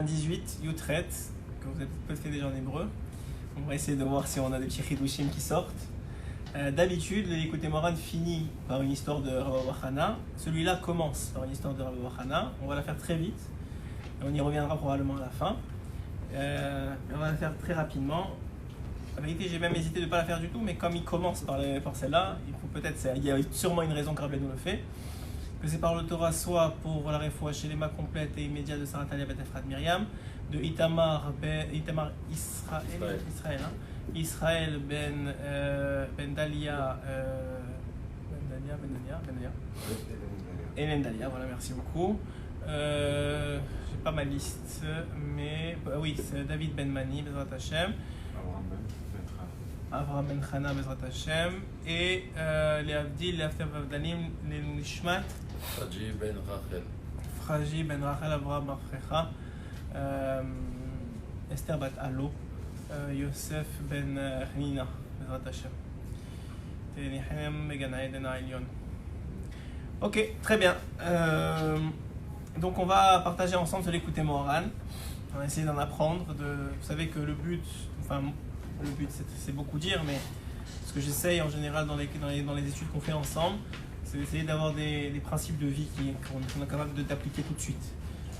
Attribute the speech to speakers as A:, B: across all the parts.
A: 18, Yutret, que vous avez peut-être fait déjà en hébreu. On va essayer de voir si on a des petits chidushim qui sortent. D'habitude, l'écoute Moran finit par une histoire de Rav Hana. Celui-là commence par une histoire de Rav Hana. On va la faire très vite. Et on y reviendra probablement à la fin. On va la faire très rapidement. En vérité, j'ai même hésité de ne pas la faire du tout, mais comme il commence par celle-là, il y a sûrement une raison que Rabbeinu le fait. Que c'est par le Torah, soit pour la réfoua chez les mains complètes et immédiates de Sarah Talia Bet Ephrat Myriam, de Itamar Israël ben Dalia Hélène Dalia, voilà, merci beaucoup. J'ai pas ma liste, mais oui, c'est David Ben Mani, Bezrat Hashem, Avraham Ben Chana, Bezrat Hashem, et les Avdil, les After Avdalim, les Nishmat, Fraji Ben Rachel, Avraham Afrecha, Esther Bat Allo, Yosef Ben Nina, Bezrat Hashem, Tenichem Megan Aiden Ailion. Ok, très bien. Donc on va partager ensemble sur l'écouter Moharan. On va essayer d'en apprendre. Vous savez que le but c'est beaucoup dire, mais ce que j'essaye en général dans les études qu'on fait ensemble, c'est d'essayer d'avoir des principes de vie qu'on est capable d'appliquer tout de suite.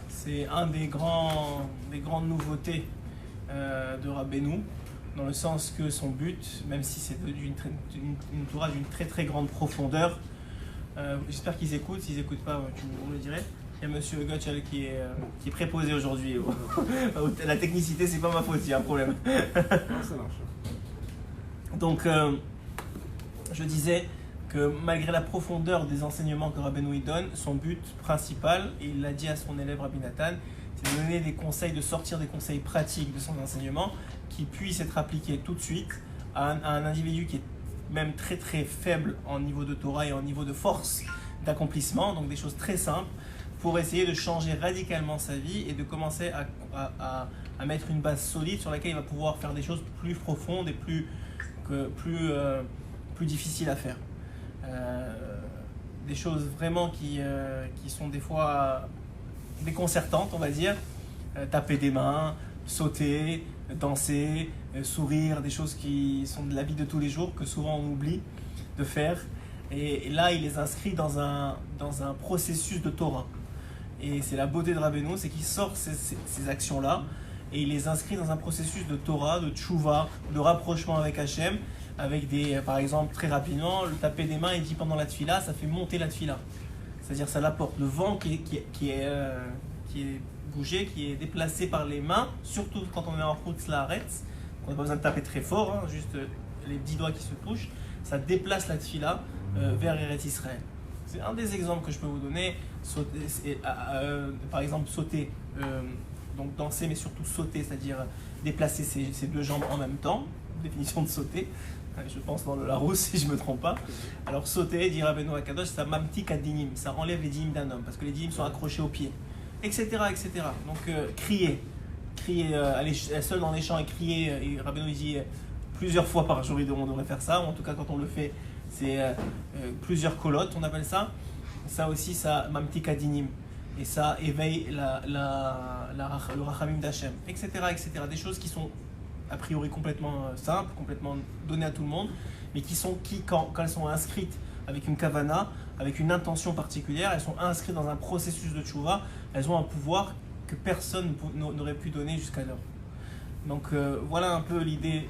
A: C'est un des grandes nouveautés de Rabbeinu, dans le sens que son but, même si c'est une Torah d'une très très grande profondeur, j'espère qu'ils écoutent. S'ils n'écoutent pas, on le dirait. Il y a Monsieur Gotchal qui est préposé aujourd'hui. La technicité, c'est pas ma faute, il y a un problème.
B: Ça marche.
A: Donc, je disais que malgré la profondeur des enseignements que Rabbeinu donne, son but principal, et il l'a dit à son élève Rabbi Nathan, c'est de donner des conseils, de sortir des conseils pratiques de son enseignement qui puissent être appliqués tout de suite à un individu qui est même très très faible en niveau de Torah et en niveau de force d'accomplissement, donc des choses très simples pour essayer de changer radicalement sa vie et de commencer à mettre une base solide sur laquelle il va pouvoir faire des choses plus profondes et plus difficiles à faire. Des choses vraiment qui sont des fois déconcertantes, on va dire. Taper des mains, sauter, danser, sourire, des choses qui sont de la vie de tous les jours que souvent on oublie de faire. Et là, il les inscrit dans un processus de Torah. Et c'est la beauté de Rabbeinu, c'est qu'il sort ces actions-là et il les inscrit dans un processus de Torah, de tchouva, de rapprochement avec Hachem, avec par exemple, très rapidement, le taper des mains, il dit pendant la tfila, ça fait monter la tfila. C'est-à-dire ça l'apporte. Le vent qui est bougé, qui est déplacé par les mains, surtout quand on est en route Laaretz, on n'a pas besoin de taper très fort, hein, juste les 10 doigts qui se touchent, ça déplace la tfila vers Eretz Israël. C'est un des exemples que je peux vous donner. Par exemple, sauter, donc danser, mais surtout sauter, c'est-à-dire déplacer ses deux jambes en même temps. Définition de sauter, je pense dans le Larousse si je ne me trompe pas. Alors sauter, dit Rabbeinu Akadosh, ça mamtik adinim, ça enlève les dinim d'un homme, parce que les dinim sont accrochés aux pieds, etc. etc. Donc crier aller seul dans les champs et crier, et Rabbeinu dit plusieurs fois par jour, on devrait faire ça, ou en tout cas quand on le fait, c'est plusieurs colottes, on appelle ça. Ça aussi, ça mamtik adinim, et ça éveille le rachamim d'Hachem, etc., etc. Des choses qui sont a priori complètement simples, complètement données à tout le monde, mais quand elles sont inscrites avec une kavana, avec une intention particulière, elles sont inscrites dans un processus de tchouva, elles ont un pouvoir que personne n'aurait pu donner jusqu'alors. Donc voilà un peu l'idée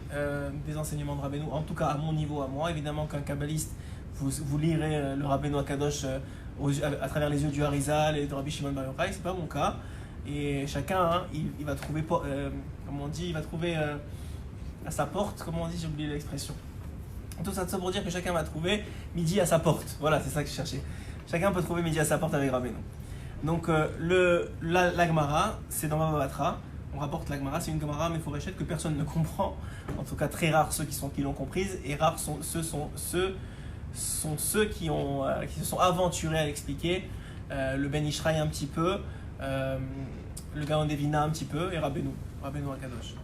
A: des enseignements de Rabbeinu, en tout cas à mon niveau, à moi. Évidemment qu'un kabbaliste, vous lirez le Rabbeinu Akadosh à travers les yeux du Harizal et de Rabbi Shimon Bar Yochai, c'est pas mon cas. Et chacun, il va trouver, comment on dit, il va trouver à sa porte, comment on dit, j'ai oublié l'expression. Tout ça pour dire que chacun va trouver midi à sa porte. Voilà, c'est ça que je cherchais. Chacun peut trouver midi à sa porte avec Rabbeinu. Donc la Gemara, c'est dans Baba Batra. On rapporte la Gemara, c'est une Gemara méforéchette que personne ne comprend. En tout cas, très rares ceux qui l'ont comprise, et rares sont ceux qui se sont aventurés à l'expliquer. Le Ben Ishraï un petit peu. Le Gaon Devina un petit peu, et Rabbeinu Akadosh.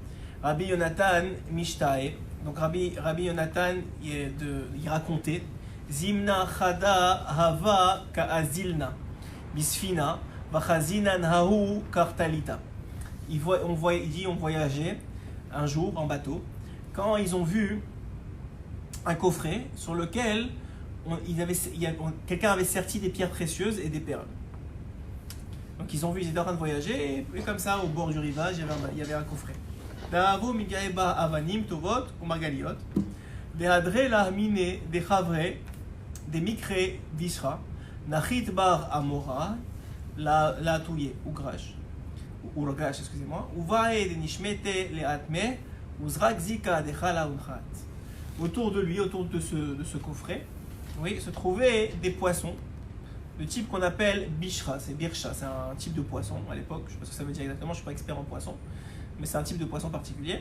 A: Rabbi Yonatan Mishtae, donc Rabbi Yonatan il racontait Zimna Chada Hava Ka'azilna Bisfina Vachazinan Hahu Kartalita. il dit on voyageait un jour en bateau quand ils ont vu un coffret sur lequel quelqu'un avait serti des pierres précieuses et des perles. Donc ils ont vu, ils étaient en train de voyager et comme ça au bord du rivage il y avait un coffret. Da'avu migaeba avanim tovot ou magaliot. Ve'adre lahmine de chavre de mikre vishra nachit bar amora la touye ou grage ou rogash excusez-moi ou vae de nishmete le atme ou zrak zika de chala unchat. Autour de lui, autour de ce coffret, oui, se trouvaient des poissons de type qu'on appelle bishra, c'est bircha, c'est un type de poisson à l'époque, je ne sais pas ce que ça veut dire exactement, je ne suis pas expert en poisson, mais c'est un type de poisson particulier.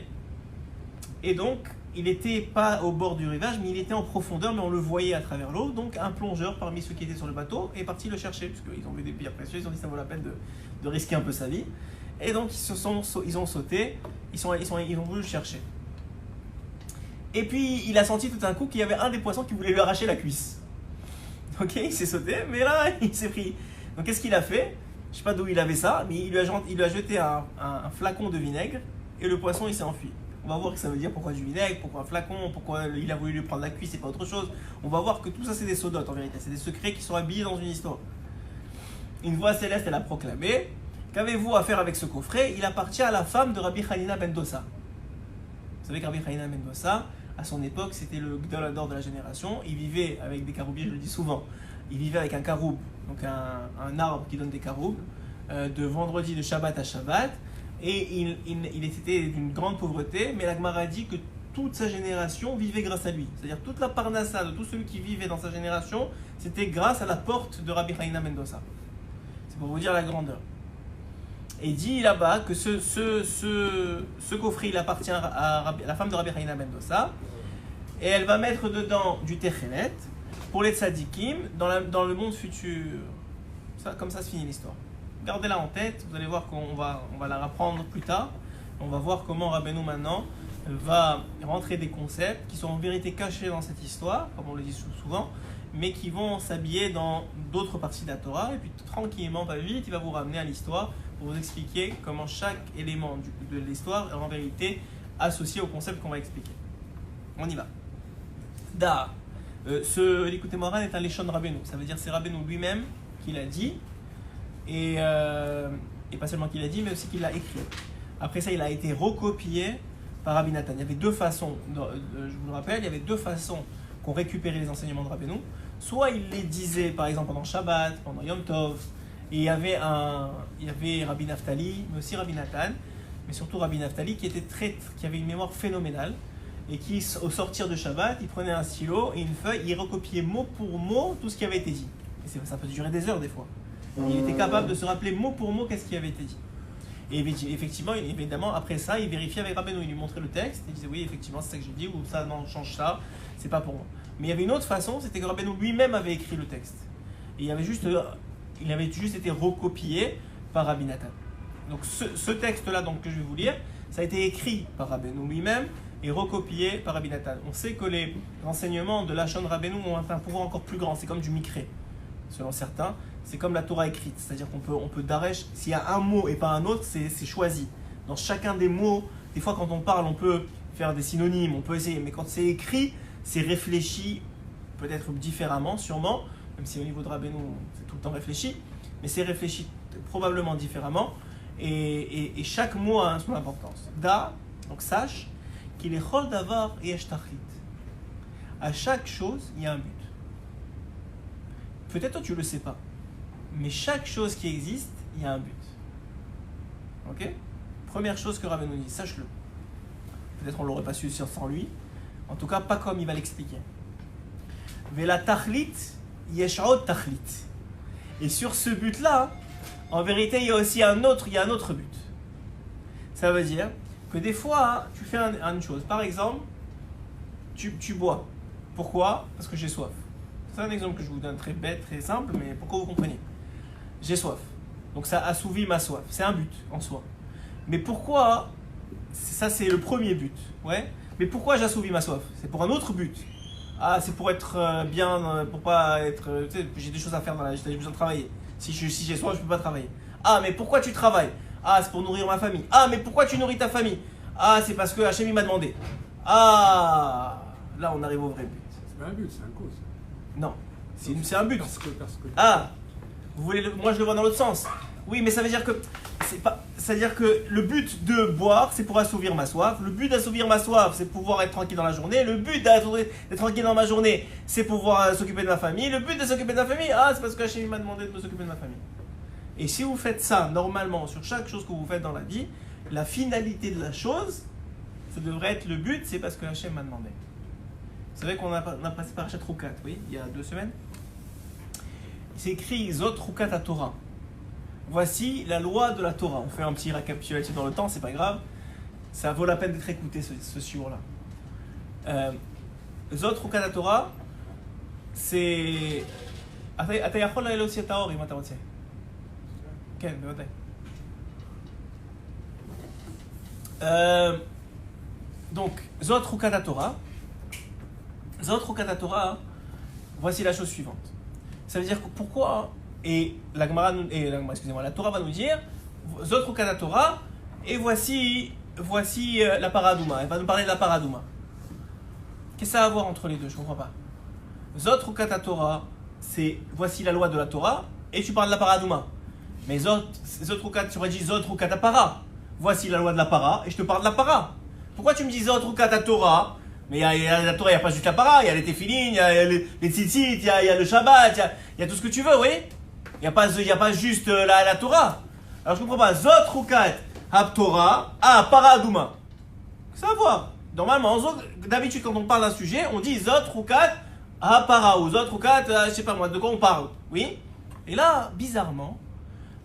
A: Et donc, il n'était pas au bord du rivage, mais il était en profondeur, mais on le voyait à travers l'eau. Donc, un plongeur parmi ceux qui étaient sur le bateau est parti le chercher, puisqu'ils ont vu des pierres précieuses, ils ont dit que ça vaut la peine de risquer un peu sa vie. Et donc, ils ont sauté, ils ont voulu le chercher. Et puis, il a senti tout d'un coup qu'il y avait un des poissons qui voulait lui arracher la cuisse. Ok, il s'est sauté, mais là, il s'est pris. Donc, qu'est-ce qu'il a fait? Je ne sais pas d'où il avait ça, mais il lui a jeté un flacon de vinaigre et le poisson, il s'est enfui. On va voir que ça veut dire pourquoi du vinaigre, pourquoi un flacon, pourquoi il a voulu lui prendre la cuisse et pas autre chose. On va voir que tout ça, c'est des sodotes en vérité. C'est des secrets qui sont habillés dans une histoire. Une voix céleste, elle a proclamé: qu'avez-vous à faire avec ce coffret? Il appartient à la femme de Rabbi Hanina ben Dosa. Vous savez que Rabbi Hanina ben Dosa, à son époque, c'était le Gdol de la génération. Il vivait avec des caroubiers, je le dis souvent. Il vivait avec un caroub, donc un arbre qui donne des caroubes, de vendredi, de Shabbat à Shabbat. Et il était d'une grande pauvreté, mais la Gemara dit que toute sa génération vivait grâce à lui. C'est-à-dire toute la parnassa de tout celui qui vivait dans sa génération, c'était grâce à la porte de Rabbi Hanina ben Dosa. C'est pour vous dire la grandeur. Et il dit là-bas que ce coffret, il appartient à la femme de Rabbi Hanina ben Dosa. Et elle va mettre dedans du techelet pour les tzadikim dans le monde futur. Comme ça se finit l'histoire. Gardez-la en tête, vous allez voir qu'on va la reprendre plus tard. On va voir comment Rabbeinu maintenant va rentrer des concepts qui sont en vérité cachés dans cette histoire, comme on le dit souvent, mais qui vont s'habiller dans d'autres parties de la Torah. Et puis tranquillement, pas vite, il va vous ramener à l'histoire pour vous expliquer comment chaque élément de l'histoire est en vérité associé au concept qu'on va expliquer. On y va. Da. L'écoutez Moran est un Leshon Rabbeinu. Ça veut dire c'est Rabbeinu lui-même qui l'a dit. Et pas seulement qu'il l'a dit, mais aussi qu'il l'a écrit. Après ça, il a été recopié par Rabbi Nathan. Il y avait deux façons, je vous le rappelle, il y avait deux façons qu'on récupérait les enseignements de Rabbeinu. Soit il les disait, par exemple, pendant Shabbat, pendant Yom Tov, et il y avait Rabbi Naftali, mais aussi Rabbi Nathan, mais surtout Rabbi Naftali qui avait une mémoire phénoménale, et qui, au sortir de Shabbat, il prenait un stylo et une feuille, il recopiait mot pour mot tout ce qui avait été dit. Et ça peut durer des heures des fois. Il était capable de se rappeler mot pour mot qu'est-ce qui avait été dit. Et effectivement, évidemment, après ça, il vérifiait avec Rabbeinu, il lui montrait le texte, et il disait oui, effectivement, c'est ça que j'ai dit, ou ça, non, change ça, c'est pas pour moi. Mais il y avait une autre façon, c'était que Rabbeinu lui-même avait écrit le texte. Et il avait juste été recopié par Rabbi Nathan. Donc ce texte-là donc, que je vais vous lire, ça a été écrit par Rabbeinu lui-même et recopié par Rabbi Nathan. On sait que les enseignements de Lachon Rabbeinu ont un pouvoir encore plus grand, c'est comme du Mikré, selon certains. C'est comme la Torah écrite, c'est-à-dire qu'on peut daresh, s'il y a un mot et pas un autre, c'est choisi. Dans chacun des mots, des fois quand on parle, on peut faire des synonymes, on peut essayer, mais quand c'est écrit, c'est réfléchi, peut-être différemment, sûrement, même si au niveau de Rabbeinu, c'est tout le temps réfléchi, mais c'est réfléchi probablement différemment, et chaque mot a son importance. Da, donc sache, qu'il est chol davar et eshtachit. À chaque chose, il y a un but. Peut-être toi tu ne le sais pas. Mais chaque chose qui existe, il y a un but. Ok? Première chose que Rabbeinu dit, sache-le. Peut-être on ne l'aurait pas su sans lui. En tout cas, pas comme il va l'expliquer. Vela tachlit, yesh'od tachlit. Et sur ce but-là, en vérité, il y a aussi un autre but. Ça veut dire que des fois, tu fais une chose. Par exemple, tu bois. Pourquoi? Parce que j'ai soif. C'est un exemple que je vous donne très bête, très simple, mais pour que vous compreniez. J'ai soif. Donc ça assouvit ma soif. C'est un but en soi. Mais pourquoi? Ça, c'est le premier but. Ouais. Mais pourquoi j'assouvis ma soif? C'est pour un autre but. Ah, c'est pour être bien, pour pas être... Tu sais, j'ai des choses à faire dans la vie, j'ai besoin de travailler. Si j'ai soif, je ne peux pas travailler. Ah, mais pourquoi tu travailles? Ah, c'est pour nourrir ma famille. Ah, mais pourquoi tu nourris ta famille? Ah, c'est parce que Hachem il m'a demandé. Ah, là on arrive au vrai but.
B: C'est pas un but, c'est un cause.
A: Non, c'est un but.
B: Parce que...
A: Ah, vous voulez moi je le vois dans l'autre sens. Oui, mais ça veut dire que c'est-à-dire que le but de boire, c'est pour assouvir ma soif. Le but d'assouvir ma soif, c'est pouvoir être tranquille dans la journée. Le but d'être tranquille dans ma journée, c'est pouvoir s'occuper de ma famille. Le but de s'occuper de ma famille, ah, c'est parce que Hachem m'a demandé de me s'occuper de ma famille. Et si vous faites ça normalement sur chaque chose que vous faites dans la vie, la finalité de la chose, ça devrait être le but, c'est parce que Hachem m'a demandé. Vous savez qu'on a passé par Parashat Rukat, oui, il y a 2 semaines. C'est écrit Zot Rukat à Torah. Voici la loi de la Torah. On fait un petit récapitulatif dans le temps, c'est pas grave. Ça vaut la peine d'être écouté ce shiur-là. Zot Rukat à Torah, c'est. אתה יכול להוציא את האור אם אתה רוצה. כן, בוודאי. Donc, Zot Rukat Torah. Zot Rukat Torah, voici la chose suivante. Ça veut dire que pourquoi, et la Torah va nous dire, Zot Rukat Torah, et voici la paradouma. Elle va nous parler de la paradouma. Qu'est-ce que ça a à voir entre les deux? Je ne comprends pas. Zot Rukat Torah, c'est voici la loi de la Torah, et tu parles de la paradouma. Mais Zot Rukat, tu aurais dit Zot Rukat Para. Voici la loi de la para, et je te parle de la para. Pourquoi tu me dis Zot Rukat Torah? Mais la Torah, il n'y a pas juste la para, il y a les téphilines, il y a les tzitzit, il y a le Shabbat, il y a tout ce que tu veux, oui? Il n'y a pas juste la Torah. Alors je ne comprends pas. Zot Rukat Torah, paradouma. Ça va voir. Normalement, d'habitude, quand on parle d'un sujet, on dit Zot Rukat para ou Zot Rukat, je ne sais pas moi, de quoi on parle. Oui? Et là, bizarrement,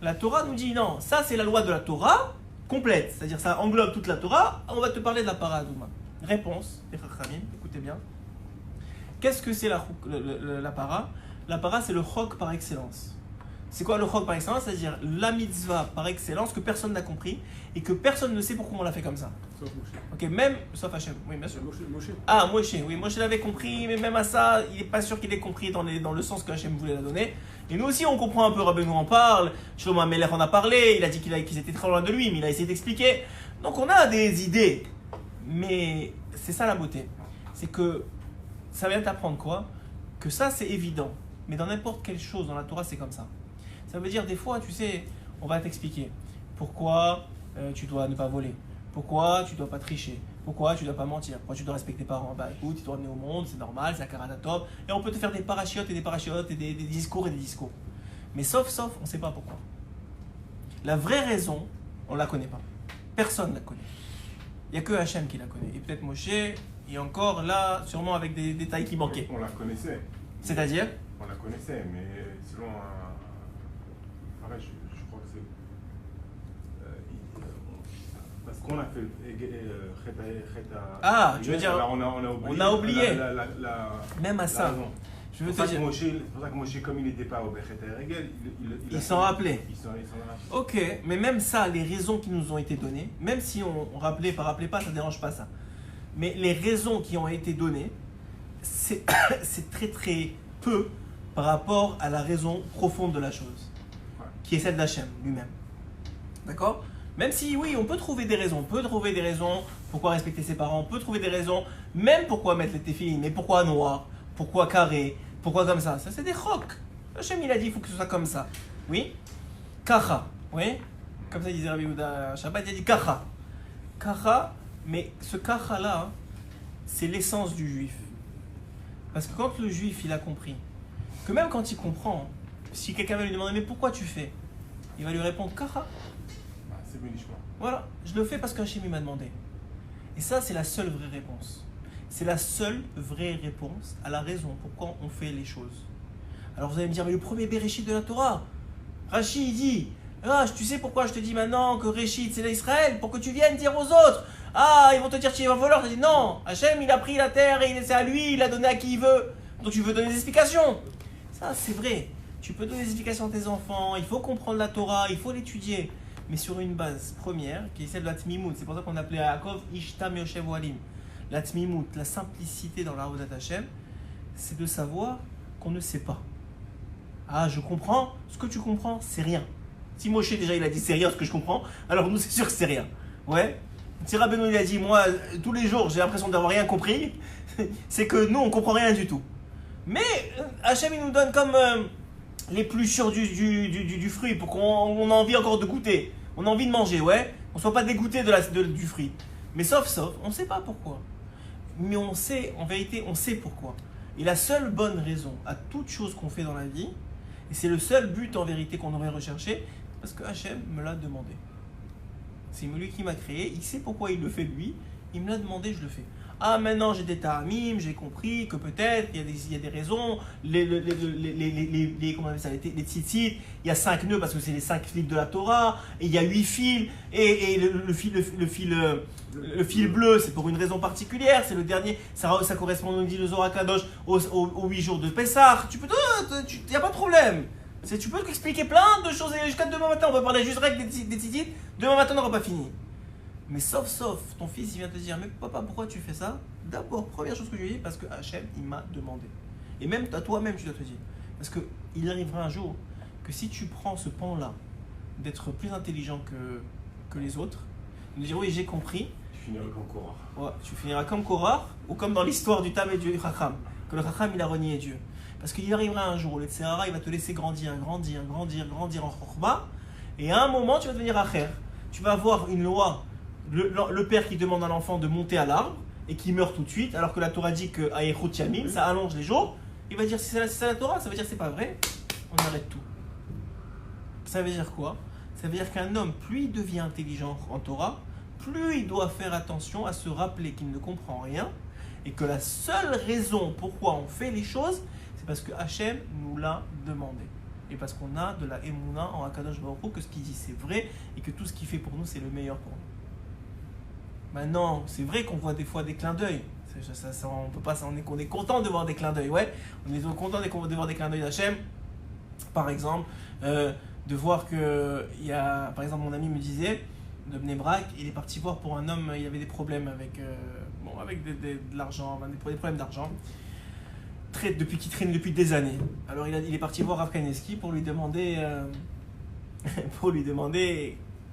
A: la Torah nous dit non, ça c'est la loi de la Torah complète, c'est-à-dire ça englobe toute la Torah, on va te parler de la paradouma. Réponse, écoutez bien. Qu'est-ce que c'est la para? La para, c'est le chok par excellence. C'est quoi le chok par excellence? C'est-à-dire la mitzvah par excellence que personne n'a compris et que personne ne sait pourquoi on l'a fait comme ça.
B: Sauf Moshe.
A: Ok, même, sauf Hachem, oui, bien sûr.
B: Moshe.
A: Ah, Moshe, oui, Moshe l'avait compris, mais même à ça, il n'est pas sûr qu'il ait compris dans le sens que Hachem voulait la donner. Et nous aussi, on comprend un peu, Rabbeinu en parle, Shlomo HaMelech en a parlé, il a dit qu'ils étaient très loin de lui, mais il a essayé d'expliquer. Donc on a des idées, mais c'est ça la beauté. C'est que ça vient t'apprendre quoi? Que ça, c'est évident, mais dans n'importe quelle chose dans la Torah, c'est comme ça. Ça veut dire, des fois, tu sais, on va t'expliquer pourquoi tu dois ne pas voler, pourquoi tu ne dois pas tricher, pourquoi tu ne dois pas mentir, pourquoi tu dois respecter tes parents. Bah écoute, ils t'ont amené au monde, c'est normal, c'est un karatatov, et on peut te faire des parachiotes et des parachiotes et des discours et des discours. Mais sauf, on ne sait pas pourquoi. La vraie raison, on ne la connaît pas. Personne ne la connaît. Il n'y a que Hachem qui la connaît. Et peut-être Moshe, et encore là, sûrement avec des détails qui manquaient.
C: On la connaissait.
A: C'est-à-dire?
C: On la connaissait, mais selon un... Pareil, je crois que c'est... Parce qu'on a fait
A: Ah, tu veux dire...
C: Alors on a oublié.
A: Même à ça.
C: Raison.
A: Je veux te dire...
C: C'est pour ça que Moshe, comme il n'était pas au Bechet Regel,
A: il s'en rappelait.
C: Il s'en rappelait.
A: Ok, mais même ça, les raisons qui nous ont été données, même si on rappelait pas, ça ne dérange pas ça. Mais les raisons qui ont été données, c'est très très peu par rapport à la raison profonde de la chose, qui est celle d'Hachem lui-même. D'accord? Même si oui, on peut trouver des raisons, pourquoi respecter ses parents, on peut trouver des raisons, même pourquoi mettre les téphilines, mais pourquoi noir, pourquoi carré, pourquoi comme ça c'est des chocs. Hachem il a dit il faut que ce soit comme ça. Oui? Kacha, oui? Comme ça il disait Rabbi Yehuda Shabbat, il a dit kacha. Kacha, mais ce kacha là, c'est l'essence du juif. Parce que quand le juif il a compris, que même quand il comprend, si quelqu'un va lui demander mais pourquoi tu fais, il va lui répondre kacha.
C: C'est bénissement.
A: Voilà, je le fais parce qu'Hachem m'a demandé. Et ça c'est la seule vraie réponse. C'est la seule vraie réponse à la raison pourquoi on fait les choses. Alors vous allez me dire, mais le premier Bereshit de la Torah, Rashi il dit, ah, tu sais pourquoi je te dis maintenant que Réchit c'est l'Israël? Pour que tu viennes dire aux autres, ah, ils vont te dire que tu es un voleur. Tu dis non, Hachem il a pris la terre et c'est à lui, il l'a donné à qui il veut. Donc tu veux donner des explications. Ça c'est vrai, tu peux donner des explications à tes enfants, il faut comprendre la Torah, il faut l'étudier. Mais sur une base première, qui est celle de la Tmimout. C'est pour ça qu'on appelait Yaakov Ishtam Yoshev Walim. La Tmimout, la simplicité dans la Avodat Hashem, c'est de savoir qu'on ne sait pas. Ah, je comprends. Ce que tu comprends, c'est rien. Si Moshe déjà il a dit c'est rien, ce que je comprends, alors nous c'est sûr que c'est rien. Ouais. Si Rabbeinu il a dit moi tous les jours j'ai l'impression d'avoir rien compris, c'est que nous on comprend rien du tout. Mais Hachem il nous donne comme les plus sûrs du fruit pour qu'on ait envie encore de goûter. On a envie de manger, ouais. On ne soit pas dégoûté du fruit. Mais sauf, on ne sait pas pourquoi. Mais on sait, en vérité, on sait pourquoi. Et la seule bonne raison à toute chose qu'on fait dans la vie, et c'est le seul but en vérité qu'on aurait recherché, parce que Hachem me l'a demandé. C'est lui qui m'a créé, il sait pourquoi il le fait lui, il me l'a demandé, je le fais. Ah maintenant j'ai des ta'amim, j'ai compris que peut-être il y a des raisons, comment on appelle ça, les tzitzit, il y a 5 nœuds parce que c'est les 5 fils de la Torah, et il y a 8 fils, et le fil bleu c'est pour une raison particulière, c'est le dernier, ça correspond, on dit le Zohar Kadosh, aux 8 jours de Pessah, il n'y a pas de problème. Tu peux expliquer plein de choses, et jusqu'à demain matin on va parler juste règles des tzitzit, demain matin on n'aura pas fini. Mais sauf, ton fils il vient te dire, mais papa, pourquoi tu fais ça? D'abord, première chose que je lui dis, parce que Hachem, il m'a demandé. Et même à toi-même, tu dois te dire. Parce qu'il arrivera un jour que si tu prends ce pan-là, d'être plus intelligent que les autres, de dire, oui, j'ai compris.
C: Tu finiras comme Korah.
A: Ouais, tu finiras comme Korah, ou comme dans l'histoire du Tam et du Chacham, que le Chacham, il a renié Dieu. Parce qu'il arrivera un jour où le Tserara, il va te laisser grandir en Chorba, et à un moment, tu vas devenir Acher. Tu vas avoir une loi. Le père qui demande à l'enfant de monter à l'arbre et qui meurt tout de suite, alors que la Torah dit que Aïchut Yamim, ça allonge les jours, il va dire si c'est la Torah, ça veut dire c'est pas vrai, on arrête tout. Ça veut dire quoi? Ça veut dire qu'un homme, plus il devient intelligent en Torah, plus il doit faire attention à se rappeler qu'il ne comprend rien et que la seule raison pourquoi on fait les choses, c'est parce que Hachem nous l'a demandé. Et parce qu'on a de la Emouna en Akadosh Baruch Hu, que ce qu'il dit c'est vrai et que tout ce qu'il fait pour nous c'est le meilleur pour nous. Maintenant, c'est vrai qu'on voit des fois des clins d'œil. On peut pas, on est content de voir des clins d'œil, ouais. On est content de voir des clins d'œil d'Hachem. Par exemple, de voir que il y a, par exemple, mon ami me disait de Bnei Brak, il est parti voir pour un homme, il avait des problèmes avec de l'argent, des problèmes d'argent. Depuis qu'il traîne depuis des années. Alors il est parti voir Rav Kaneski pour lui demander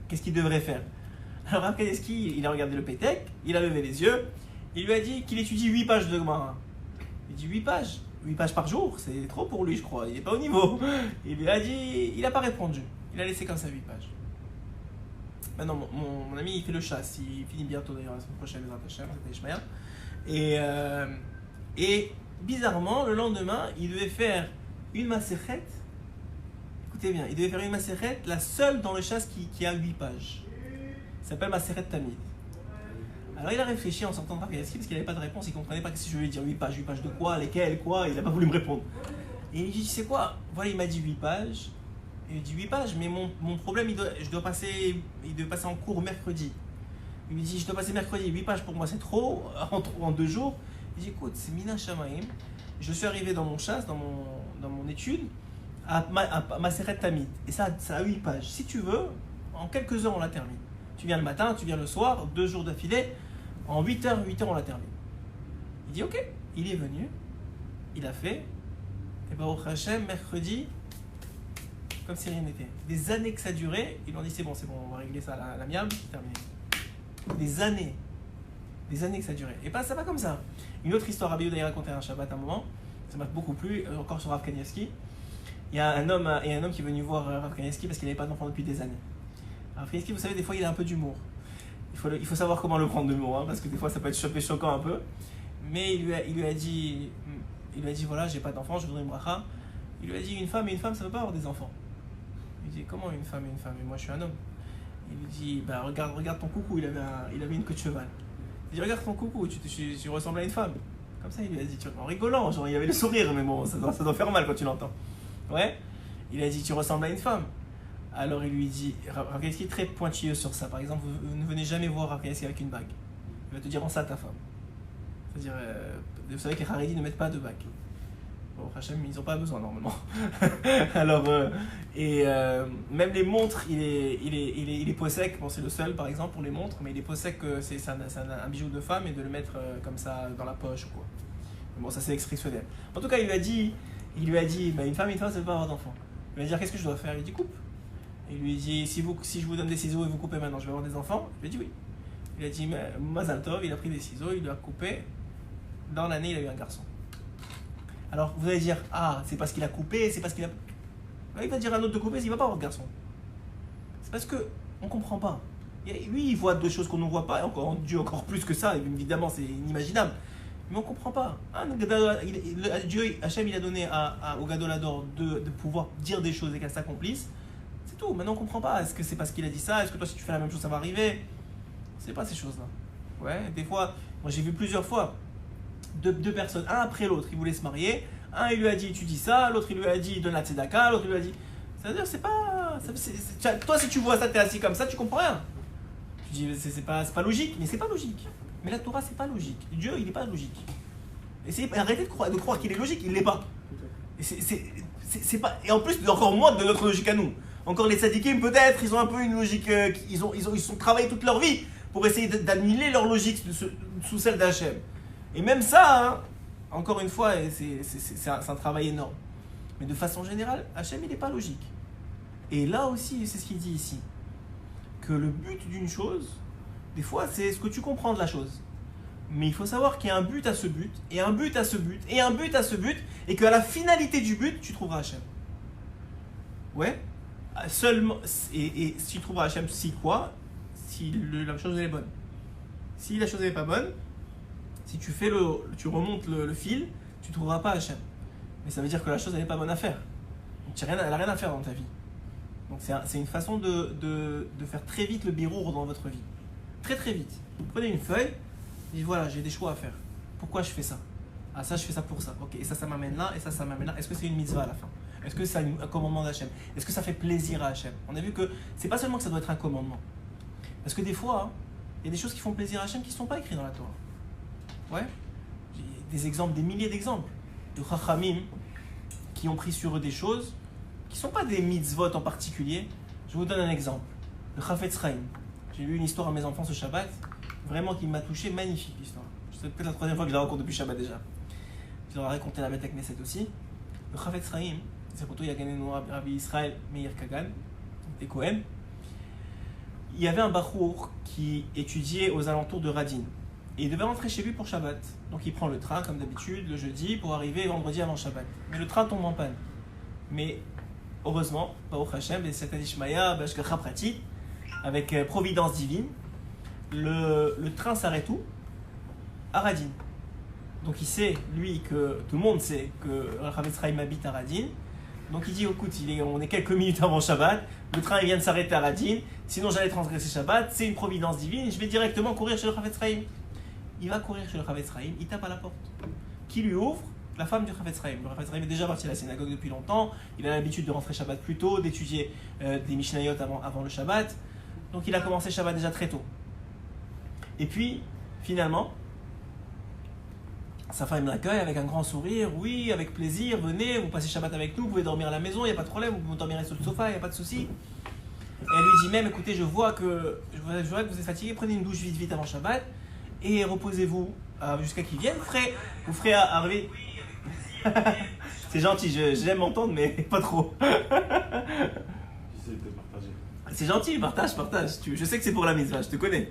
A: qu'est-ce qu'il devrait faire. Alors Rav Kaneski, il a regardé le Pétek, il a levé les yeux, il lui a dit qu'il étudie 8 pages de Gemara. Il dit 8 pages 8 pages par jour, c'est trop pour lui je crois, il n'est pas au niveau. Il lui a dit, il n'a pas répondu, il a laissé comme ça 8 pages. Maintenant mon ami il fait le chasse, il finit bientôt d'ailleurs la semaine prochaine, et bizarrement, le lendemain, il devait faire une macérette. Écoutez bien, il devait faire une macérette, la seule dans le chasse qui a 8 pages. Ça s'appelle Macérette Tamid. Alors il a réfléchi en sortant de Rav Kaneski parce qu'il n'avait pas de réponse, il ne comprenait pas si je lui dire 8 pages de quoi, lesquelles, quoi, il n'a pas voulu me répondre. Et il dit, tu sais quoi, voilà, il m'a dit 8 pages. Il me dit 8 pages, mais mon problème, il doit passer en cours mercredi. Il me dit, je dois passer mercredi, 8 pages pour moi c'est trop, en 2 jours. Il dit, écoute, c'est Mina Shamaim. Je suis arrivé dans mon chasse, dans mon étude, à Macérette Tamid. Et ça a 8 pages. Si tu veux, en quelques heures, on la termine. Tu viens le matin, tu viens le soir, 2 jours d'affilée. En 8 heures, on la termine. Il dit, ok. Il est venu. Il a fait. Et Baruch Hashem, mercredi, comme si rien n'était. Des années que ça durait. Ils l'ont dit, c'est bon, on va régler ça à l'amiable. C'est terminé. Des années que ça durait. Et pas ça va comme ça. Une autre histoire, Rabbi Yehuda raconté un Shabbat à un moment, ça m'a beaucoup plu, encore sur Rav Kanievski. Il y a un homme qui est venu voir Rav Kanievski parce qu'il n'avait pas d'enfant depuis des années. Rav Kanievski, vous savez, des fois il a un peu d'humour. Il faut savoir comment le prendre de l'humour, hein, parce que des fois ça peut être choquant un peu. Mais il lui a dit voilà, j'ai pas d'enfant, je voudrais une bracha. Il lui a dit une femme ça ne peut pas avoir des enfants. Il dit comment une femme et moi je suis un homme. Il lui dit bah regarde ton coucou, il avait une queue de cheval. Il dit regarde ton coucou, tu ressembles à une femme. Comme ça il lui a dit en rigolant, genre il y avait le sourire, mais bon ça doit faire mal quand tu l'entends. Ouais. Il a dit tu ressembles à une femme. Alors il lui dit, Rav Kanievski est très pointilleux sur ça. Par exemple, vous ne venez jamais voir Rav Kanievski avec une bague. Il va te dire en ça à ta femme. C'est-à-dire, vous savez que les Haredim ne mettent pas de bague. Bon, Hachem, ils n'ont pas besoin normalement. Alors, même les montres, il est possèque. Bon, c'est le seul par exemple pour les montres, mais il est possèque que c'est un bijou de femme et de le mettre comme ça dans la poche ou quoi. Mais bon, ça c'est exceptionnel. En tout cas, il lui a dit bah, une femme, ça ne veut pas avoir d'enfant. Il va dire qu'est-ce que je dois faire? Il dit coupe. Il lui dit, si je vous donne des ciseaux et vous coupez maintenant, je vais avoir des enfants. Il lui a dit oui. Il a dit, Mazal Tov, il a pris des ciseaux, il lui a coupé. Dans l'année, il a eu un garçon. Alors, vous allez dire, ah, c'est parce qu'il a coupé, c'est parce qu'il a... Il va dire à un autre de couper, il ne va pas avoir de garçon. C'est parce qu'on ne comprend pas. Lui, il voit deux choses qu'on ne voit pas, et encore, Dieu encore plus que ça, évidemment, c'est inimaginable. Mais on ne comprend pas. Dieu, Hachem, il a donné au Gadolador de pouvoir dire des choses et qu'elles s'accomplissent. C'est tout. Maintenant, on ne comprend pas. Est-ce que c'est parce qu'il a dit ça? Est-ce que toi, si tu fais la même chose, ça va arriver? C'est pas ces choses-là. Ouais, des fois, moi j'ai vu plusieurs fois deux personnes, un après l'autre, ils voulaient se marier. Un, il lui a dit, tu dis ça. L'autre, il lui a dit, donne la tzedaka. L'autre, il lui a dit. C'est-à-dire, c'est pas. Toi, si tu vois ça, tu es assis comme ça, tu comprends rien. Tu dis, c'est pas logique. Mais c'est pas logique. Mais la Torah, c'est pas logique. Dieu, il n'est pas logique. Arrêtez de croire qu'il est logique, il ne l'est pas. C'est pas. Et en plus, encore moins de notre logique à nous. Encore les tzadikim, peut-être, ils ont un peu une logique. Ils sont travaillés toute leur vie pour essayer d'annuler leur logique sous celle d'Hachem. Et même ça, hein, encore une fois, c'est un travail énorme. Mais de façon générale, Hachem, il n'est pas logique. Et là aussi, c'est ce qu'il dit ici. Que le but d'une chose, des fois, c'est ce que tu comprends de la chose. Mais il faut savoir qu'il y a un but à ce but, et un but à ce but, et un but à ce but, et qu'à la finalité du but, tu trouveras Hachem. Ouais. Seulement, et si tu trouveras Hachem, si quoi? Si la chose elle est bonne. Si la chose n'est pas bonne, si tu remontes le fil, tu ne trouveras pas Hachem. Mais ça veut dire que la chose n'est pas bonne à faire. Donc elle n'a rien à faire dans ta vie. Donc c'est une façon de faire très vite le birour dans votre vie. Très très vite. Vous prenez une feuille, vous dites voilà, j'ai des choix à faire. Pourquoi je fais ça? Ah ça, je fais ça pour ça. Ok, et ça m'amène là, et ça m'amène là. Est-ce que c'est une mitzvah à la fin? Est-ce que c'est un commandement d'Hachem? Est-ce que ça fait plaisir à Hachem? On a vu que c'est pas seulement que ça doit être un commandement. Parce que des fois, hein, il y a des choses qui font plaisir à Hachem qui ne sont pas écrites dans la Torah. Ouais. J'ai des exemples, des milliers d'exemples de Chachamim qui ont pris sur eux des choses qui ne sont pas des mitzvot en particulier. Je vous donne un exemple. Le Chafetz Chaim. J'ai lu une histoire à mes enfants ce Shabbat, vraiment qui m'a touché, magnifique l'histoire. C'est peut-être la troisième fois que je la raconte depuis Shabbat déjà. Je leur ai raconté la bête avec Knesset aussi. Le Chafetz Chaim, c'est pour toi, il y a gagné Rabbi Israël Meir Kagan, des Cohen. Il y avait un bachour qui étudiait aux alentours de Radin. Et il devait rentrer chez lui pour Shabbat. Donc il prend le train, comme d'habitude, le jeudi, pour arriver vendredi avant Shabbat. Mais le train tombe en panne. Mais heureusement, Baruch Hashem, et Satan Ishmaïa, Bashgacha Pratit, avec providence divine, le train s'arrête où? À Radin. Donc il sait, lui, que tout le monde sait que Chafetz Chaim habite à Radin. Donc il dit, écoute, on est quelques minutes avant Shabbat, le train il vient de s'arrêter à Radin, sinon j'allais transgresser Shabbat, c'est une providence divine, je vais directement courir chez le Chafetz Chaim. Il va courir chez le Chafetz Chaim, il tape à la porte. Qui lui ouvre? La femme du Chafetz Chaim. Le Chafetz Chaim est déjà parti à la synagogue depuis longtemps, il a l'habitude de rentrer Shabbat plus tôt, d'étudier des Mishnayot avant le Shabbat. Donc il a commencé Shabbat déjà très tôt. Et puis, finalement, sa femme l'accueille avec un grand sourire. Oui, avec plaisir, venez, vous passez Shabbat avec nous, vous pouvez dormir à la maison, il n'y a pas de problème, vous dormirez sur le sofa, il n'y a pas de souci. Et elle lui dit même, écoutez, je vois que vous êtes fatigué, prenez une douche vite avant Shabbat et reposez-vous jusqu'à qu'il vienne. Vous ferez arriver. C'est gentil, j'aime m'entendre, mais pas trop.
C: J'essaie de partager.
A: C'est gentil, partage. Je sais que c'est pour la mitzvah, je te connais.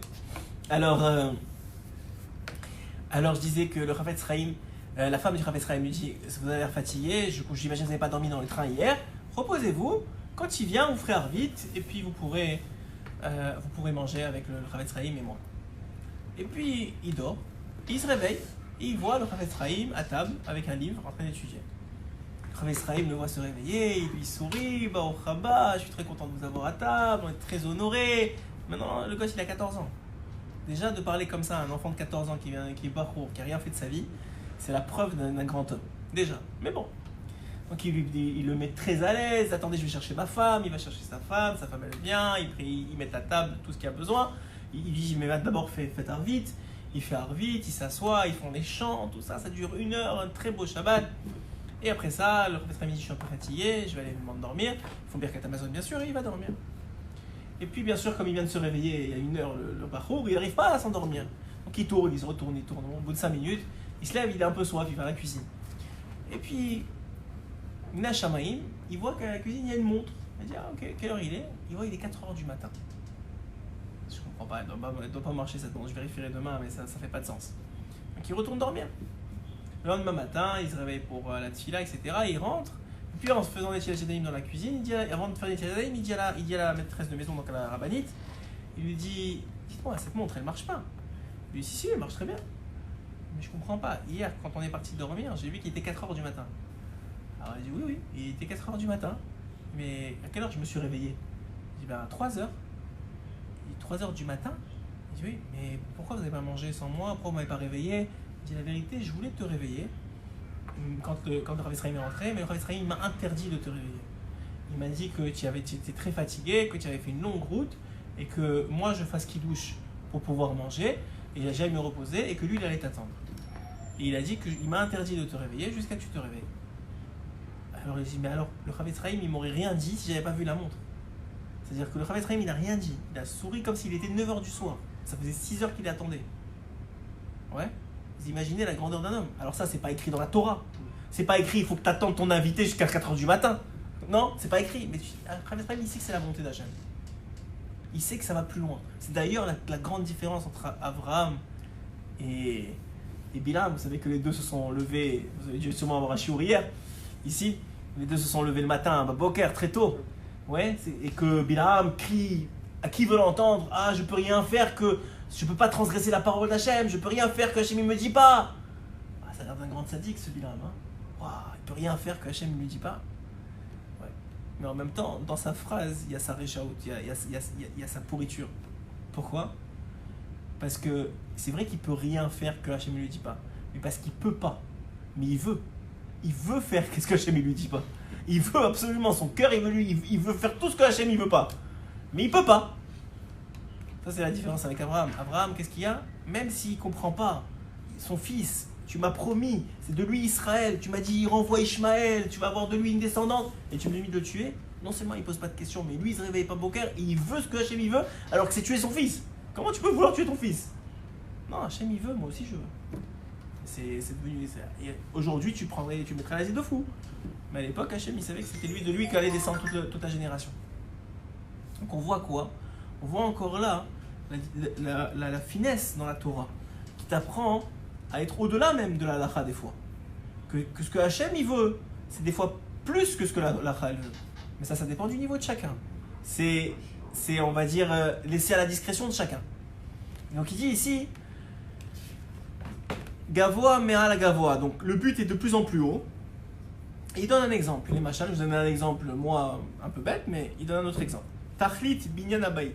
A: Alors je disais que le Chafetz Chaim, la femme du Chafetz Chaim lui dit, vous avez l'air fatigué, j'imagine que vous n'avez pas dormi dans le train hier, reposez-vous, quand il vient, vous ferez vite, et puis vous pourrez manger avec le Chafetz Chaim et moi. Et puis il dort, il se réveille, et il voit le Chafetz Chaim à table avec un livre en train d'étudier. Le Chafetz Chaim le voit se réveiller, il lui sourit, Baruch haba, je suis très content de vous avoir à table, on est très honorés. Maintenant le gosse il a 14 ans. Déjà, de parler comme ça à un enfant de 14 ans qui est bachour, qui n'a rien fait de sa vie, c'est la preuve d'un grand homme. Déjà. Mais bon. Donc il le met très à l'aise. Attendez, je vais chercher ma femme. Il va chercher sa femme elle vient. Il met à table tout ce qu'il a besoin. Il dit, mais d'abord faites vite. Il fait vite, il s'assoit, ils font des chants, tout ça. Ça dure 1 heure, un très beau Shabbat. Et après ça, le Chafetz Chaim dit, je suis un peu fatigué, je vais aller m'endormir. Ils font Birkat Hamazon, bien sûr, et il va dormir. Et puis, bien sûr, comme il vient de se réveiller il y a 1 heure, le bachour, il n'arrive pas à s'endormir. Donc, il tourne. Au bout de 5 minutes, il se lève, il est un peu soif, il va à la cuisine. Et puis, Mina Shamaim, il voit qu'à la cuisine, il y a une montre. Il dit, ah ok, quelle heure il est? Il voit, il est 4h du matin. Je comprends pas, elle doit pas marcher cette montre, je vérifierai demain, mais ça fait pas de sens. Donc il retourne dormir. Le lendemain matin, il se réveille pour la tfila, etc. Il rentre. Et puis en se faisant des tfilas dans la cuisine, il dit, avant de faire des tfilas, il dit à la maîtresse de maison, donc à la rabbinite, il lui dit, dites-moi, cette montre, elle marche pas. Il lui dit, si, elle marche très bien. Mais je comprends pas. Hier, quand on est parti dormir, j'ai vu qu'il était 4h du matin. Alors il dit, oui, il était 4h du matin. Mais à quelle heure je me suis réveillé? Il dit, à 3h. Il dit, 3h du matin? Il dit, oui, mais pourquoi vous n'avez pas mangé sans moi? Pourquoi vous ne m'avez pas réveillé? Il dit, la vérité, je voulais te réveiller quand le Rav Israël est rentré, mais le Rav Israël m'a interdit de te réveiller. Il m'a dit que tu étais très fatigué, que tu avais fait une longue route et que moi je fasse kidouche pour pouvoir manger et j'aille me reposer et que lui il allait t'attendre. Et il a dit qu'il m'a interdit de te réveiller jusqu'à ce que tu te réveilles. Alors il dit, mais alors le Rav Israël il m'aurait rien dit si j'avais pas vu la montre. C'est-à-dire que le Rav Israël il n'a rien dit. Il a souri comme s'il était 9h du soir. Ça faisait 6h qu'il attendait. Ouais. Vous imaginez la grandeur d'un homme. Alors ça, c'est pas écrit dans la Torah. C'est pas écrit, il faut que tu attendes ton invité jusqu'à 4h du matin. Non, c'est pas écrit. Mais après, il sait que c'est la volonté d'Hachem. Il sait que ça va plus loin. C'est d'ailleurs la grande différence entre Abraham et Bilam. Vous savez que les deux se sont levés, vous avez dû sûrement avoir un shiur hier, ici. Les deux se sont levés le matin, à Boker, très tôt. Ouais, et que Bilam crie à qui veut l'entendre. Ah, je peux rien faire que... Je peux pas transgresser la parole d'Hachem, je peux rien faire que Hachem ne me dit pas. Ah, ça a l'air d'un grand sadique ce Bilam. Hein. Wow, il peut rien faire que Hachem ne lui dit pas. Ouais. Mais en même temps, dans sa phrase, il y a sa réchaout, il y a sa pourriture. Pourquoi? Parce que c'est vrai qu'il peut rien faire que Hachem ne lui dit pas. Mais parce qu'il peut pas. Mais il veut. Il veut faire ce que Hachem ne lui dit pas. Il veut absolument, son cœur, il veut faire tout ce que Hachem ne veut pas. Mais il peut pas. Ça, c'est la différence avec Abraham. Abraham, qu'est-ce qu'il y a? Même s'il ne comprend pas, son fils, tu m'as promis, c'est de lui Israël, tu m'as dit, renvoie Ishmaël, tu vas avoir de lui une descendante, et tu me dis de le tuer. Non seulement il ne pose pas de questions, mais lui, il ne se réveille pas Boker, et il veut ce que Hachem il veut, alors que c'est tuer son fils. Comment tu peux vouloir tuer ton fils? Non, Hachem il veut, moi aussi je veux. C'est devenu... Et aujourd'hui, tu mettrais l'asile de fou. Mais à l'époque, Hachem, il savait que c'était de lui qu'allait descendre toute la génération. Donc on voit quoi? On voit encore là la finesse dans la Torah qui t'apprend à être au-delà même de la halakha des fois. Que ce que Hachem il veut, c'est des fois plus que ce que la halakha elle veut. Mais ça dépend du niveau de chacun. C'est on va dire, laissé à la discrétion de chacun. Donc il dit ici, Gavoa mea la Gavoa. Donc le but est de plus en plus haut. Et il donne un exemple. Les machins, je vous donne un exemple, moi, un peu bête, mais il donne un autre exemple. Tachlit binyan habayit.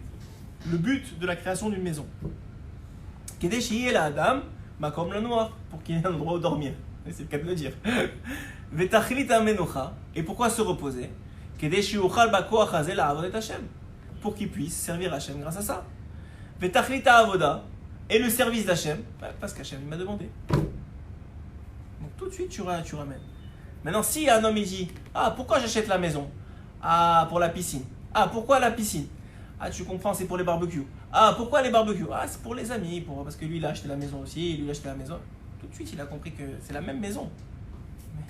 A: Le but de la création d'une maison. Kedei sheyieh la'adam makom lanoach, pour qu'il ait un endroit où dormir. C'est le cas de le dire. Vetachlit hamenocha. Et pourquoi se reposer? Kedei sheyuchal bakoach hazeh la'avod et Hashem. Pour qu'il puisse servir Hashem grâce à ça. Vetachlit ha'avoda. Et le service d'Hachem, parce qu'Hachem il m'a demandé. Donc tout de suite tu ramènes. Maintenant si un homme il dit, ah pourquoi j'achète la maison? Ah pour la piscine. Ah pourquoi la piscine? Ah tu comprends, c'est pour les barbecues. Ah pourquoi les barbecues? Ah c'est pour les amis, parce que lui il a acheté la maison aussi, lui il a acheté la maison. Tout de suite il a compris que c'est la même maison.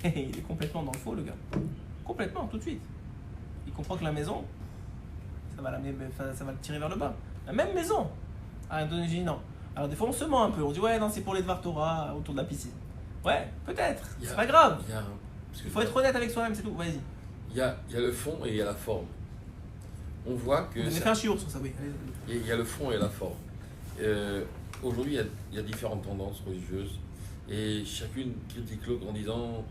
A: Mais il est complètement dans le faux le gars. Complètement, tout de suite. Il comprend que la maison, ça va le tirer vers le bas. La même maison. Ah Indonésie non. Alors des fois on se ment un peu, on dit ouais non c'est pour les Dvar Torah autour de la piscine. Ouais, peut-être, c'est pas grave. Il faut être honnête avec soi-même, c'est tout, vas-y.
B: Il y a le fond et il y a la forme. On voit que...
A: Vous avez fait un chiot sur ça, oui.
B: Il y a le fond et la forme. Aujourd'hui il y a différentes tendances religieuses et chacune critique l'autre en disant...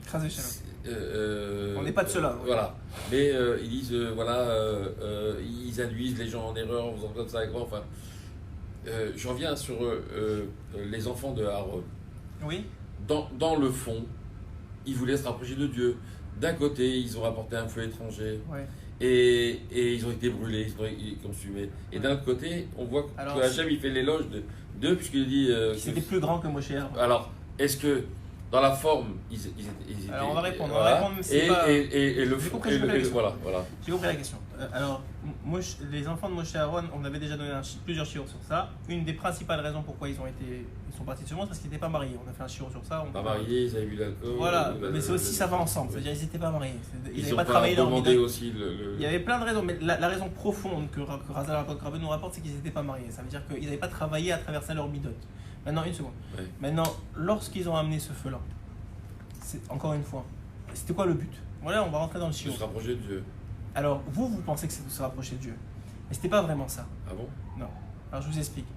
A: On n'est pas de cela.
B: Voilà, mais ils disent, ils induisent les gens en erreur en faisant comme ça, enfin... je reviens sur les enfants de Aaron.
A: Oui.
B: Dans le fond, ils voulaient se rapprocher de Dieu. D'un côté, ils ont rapporté un feu étranger.
A: Ouais.
B: Et ils ont été brûlés, ils ont été consumés. Et d'un autre côté, on voit que Hachem il fait l'éloge d'eux, puisqu'il dit...
A: c'était plus grand que Moshe.
B: Alors, est-ce que dans la forme, ils étaient...
A: Alors on va répondre.
B: Voilà.
A: Et le
B: fond, voilà.
A: J'ai compris la question. Alors, les enfants de Moshe et Aaron, on avait déjà donné plusieurs shiur sur ça. Une des principales raisons pourquoi ils sont partis de ce monde, parce qu'ils n'étaient pas mariés. On a fait un shiur sur ça.
B: Pas mariés, ils avaient bu l'alcool.
A: Voilà, mais c'est aussi ça va ensemble. C'est-à-dire ils n'étaient pas mariés. Ils n'avaient
B: ont
A: pas travaillé dans
B: demandé
A: le
B: aussi
A: Il y avait plein de raisons, mais la raison profonde que Razal Rabbe nous rapporte, c'est qu'ils n'étaient pas mariés. Ça veut dire qu'ils n'avaient pas travaillé à traverser leur midot. Maintenant, une seconde.
B: Ouais.
A: Maintenant, lorsqu'ils ont amené ce feu-là, encore une fois, c'était quoi le but? Voilà, on va rentrer dans le
B: de
A: shiur.
B: se rapprocher de Dieu.
A: Alors, vous pensez que c'est de se rapprocher de Dieu. Mais ce n'était pas vraiment ça.
B: Ah bon?
A: Non. Alors, je vous explique.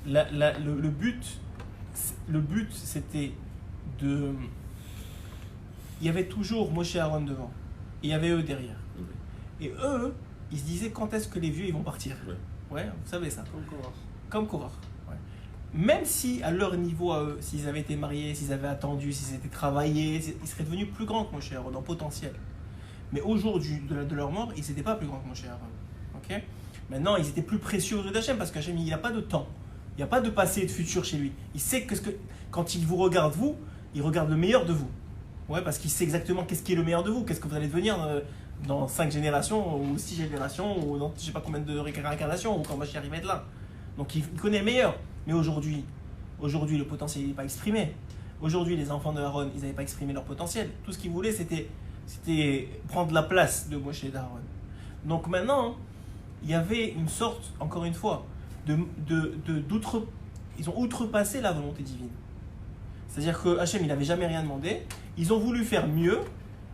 A: Le but, c'était de... Il y avait toujours Moshe et Aaron devant. Et il y avait eux derrière.
B: Oui.
A: Et eux, ils se disaient quand est-ce que les vieux ils vont partir.
B: Ouais.
A: Ouais, vous savez ça.
C: Comme Korach.
A: Comme Korach. Ouais. Même si à leur niveau à eux, s'ils avaient été mariés, s'ils avaient attendu, s'ils étaient travaillés, ils seraient devenus plus grands que Moshe et Aaron en potentiel. Mais aujourd'hui, de leur mort, ils n'étaient pas plus grands que Moshe et Aaron. Ok? Maintenant, ils étaient plus précieux aux yeux d'Hachem parce qu'Hachem, il n'a pas de temps. Il n'y a pas de passé et de futur chez lui. Il sait que quand il vous regarde, vous, il regarde le meilleur de vous. Ouais, parce qu'il sait exactement qu'est-ce qui est le meilleur de vous, qu'est-ce que vous allez devenir dans 5 générations ou 6 générations ou dans je ne sais pas combien de réincarnations ou quand moi j'y arrive à être là. Donc il connaît le meilleur. Mais aujourd'hui, le potentiel n'est pas exprimé. Aujourd'hui, les enfants de Aaron, ils n'avaient pas exprimé leur potentiel. Tout ce qu'ils voulaient, c'était prendre la place de Moshe et d'Aaron. Donc maintenant, il y avait une sorte, encore une fois, ils ont outrepassé la volonté divine. C'est-à-dire que Hachem, il n'avait jamais rien demandé. Ils ont voulu faire mieux,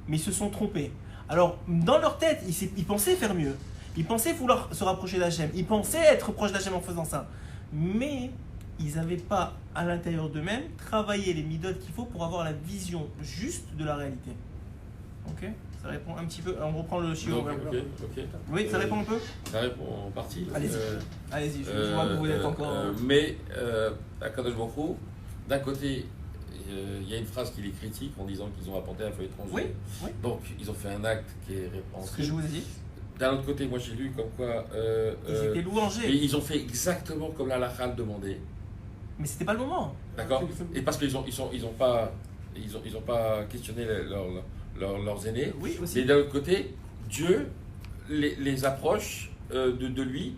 A: mais ils se sont trompés. Alors, dans leur tête, ils pensaient faire mieux. Ils pensaient vouloir se rapprocher d'Hachem. Ils pensaient être proches d'Hachem en faisant ça. Mais ils n'avaient pas, à l'intérieur d'eux-mêmes, travaillé les midotes qu'il faut pour avoir la vision juste de la réalité. Ok? Ça répond un petit peu. On reprend le chiot.
B: Ok.
A: Oui, ça répond un peu?
B: Ça répond en partie.
A: Allez-y, je vois que vous êtes encore...
B: Mais, à Kadosh Baruch Hu, d'un côté, il y a une phrase qui les critique en disant qu'ils ont apporté un feu étranger.
A: Oui.
B: Donc, ils ont fait un acte qui est répréhensible.
A: Ce que je vous ai dit.
B: D'un autre côté, moi j'ai lu comme quoi...
A: ils étaient louangés.
B: Et ils ont fait exactement comme la halakha le demandait.
A: Mais c'était pas le moment.
B: D'accord. Et parce qu'ils ont pas questionné leurs aînés.
A: Oui, aussi.
B: Et d'un autre côté, Dieu les approche de lui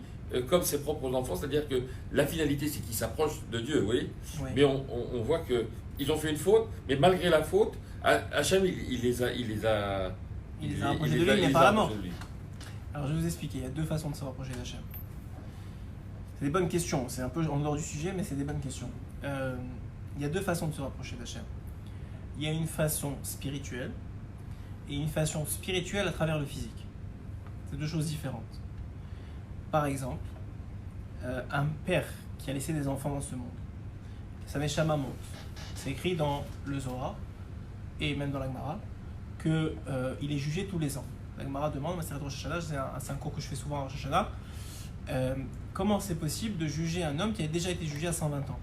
B: comme ses propres enfants. C'est-à-dire que la finalité, c'est qu'ils s'approchent de Dieu, oui.
A: Oui.
B: Mais on voit qu'ils ont fait une faute, mais malgré la faute, Hachem, il les a
A: approchés de lui, il n'est pas à la mort. Alors je vais vous expliquer, il y a deux façons de se rapprocher d'Hachem. C'est des bonnes questions, c'est un peu en dehors du sujet, mais c'est des bonnes questions. Il y a deux façons de se rapprocher d'Hachem. Il y a une façon spirituelle et une façon spirituelle à travers le physique. C'est deux choses différentes. Par exemple, un père qui a laissé des enfants dans ce monde, sa Neshama monte. C'est écrit dans le Zohar et même dans la Gemara qu'il est jugé tous les ans. La Gemara demande, c'est un cours que je fais souvent à Rosh Hashanah, comment c'est possible de juger un homme qui a déjà été jugé à 120 ans?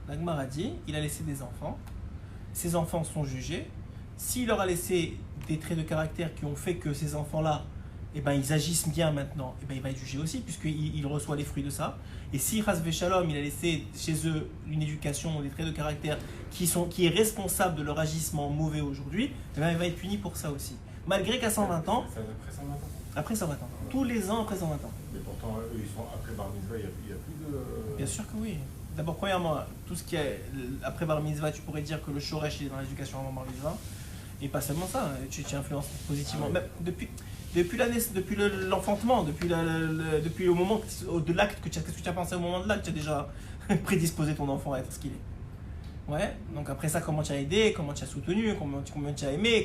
A: La Gemara dit, il a laissé des enfants, ces enfants sont jugés, s'il leur a laissé des traits de caractère qui ont fait que ces enfants-là, ils agissent bien maintenant, il va être jugé aussi, puisqu'il reçoit les fruits de ça. Et si Chas Veshalom, il a laissé chez eux une éducation, des traits de caractère qui est responsable de leur agissement mauvais aujourd'hui, il va être puni pour ça aussi. Malgré qu'à 120 ans,
C: Après 120 ans.
A: après 120 ans, tous les ans après 120 ans.
C: Mais pourtant, eux, ils sont après Bar Mitzvah, il n'y a plus de...
A: Bien sûr que oui. D'abord, premièrement, tout ce qui est après Bar Mitzvah, tu pourrais dire que le Shoresh il est dans l'éducation avant Bar Mitzvah. Et pas seulement ça, tu influences positivement.
C: Ah oui.
A: Même depuis l'enfantement, depuis le moment de l'acte, qu'est-ce que tu as pensé au moment de l'acte, tu as déjà prédisposé ton enfant à être ce qu'il est. Ouais, donc après ça, comment tu as aidé, comment tu as soutenu, combien tu as aimé,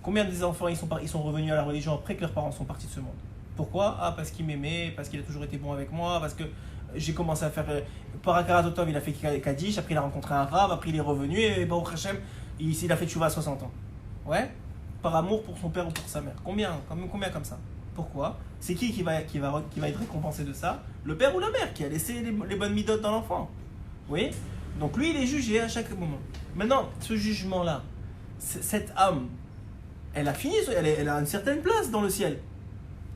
A: combien des enfants ils sont revenus à la religion après que leurs parents sont partis de ce monde. Pourquoi? Ah, parce qu'il m'aimait, parce qu'il a toujours été bon avec moi, parce que j'ai commencé à faire... Par Akaratotov, il a fait Kaddish, après il a rencontré un rave, après il est revenu, et Baruch Hashem, il a fait Tchouva à 60 ans. Ouais? Par amour pour son père ou pour sa mère. Combien comme ça? Pourquoi? C'est qui va être récompensé de ça? Le père ou la mère qui a laissé les bonnes midotes dans l'enfant. Oui? Donc lui, il est jugé à chaque moment. Maintenant, ce jugement-là, cette âme, elle a fini, elle a une certaine place dans le ciel.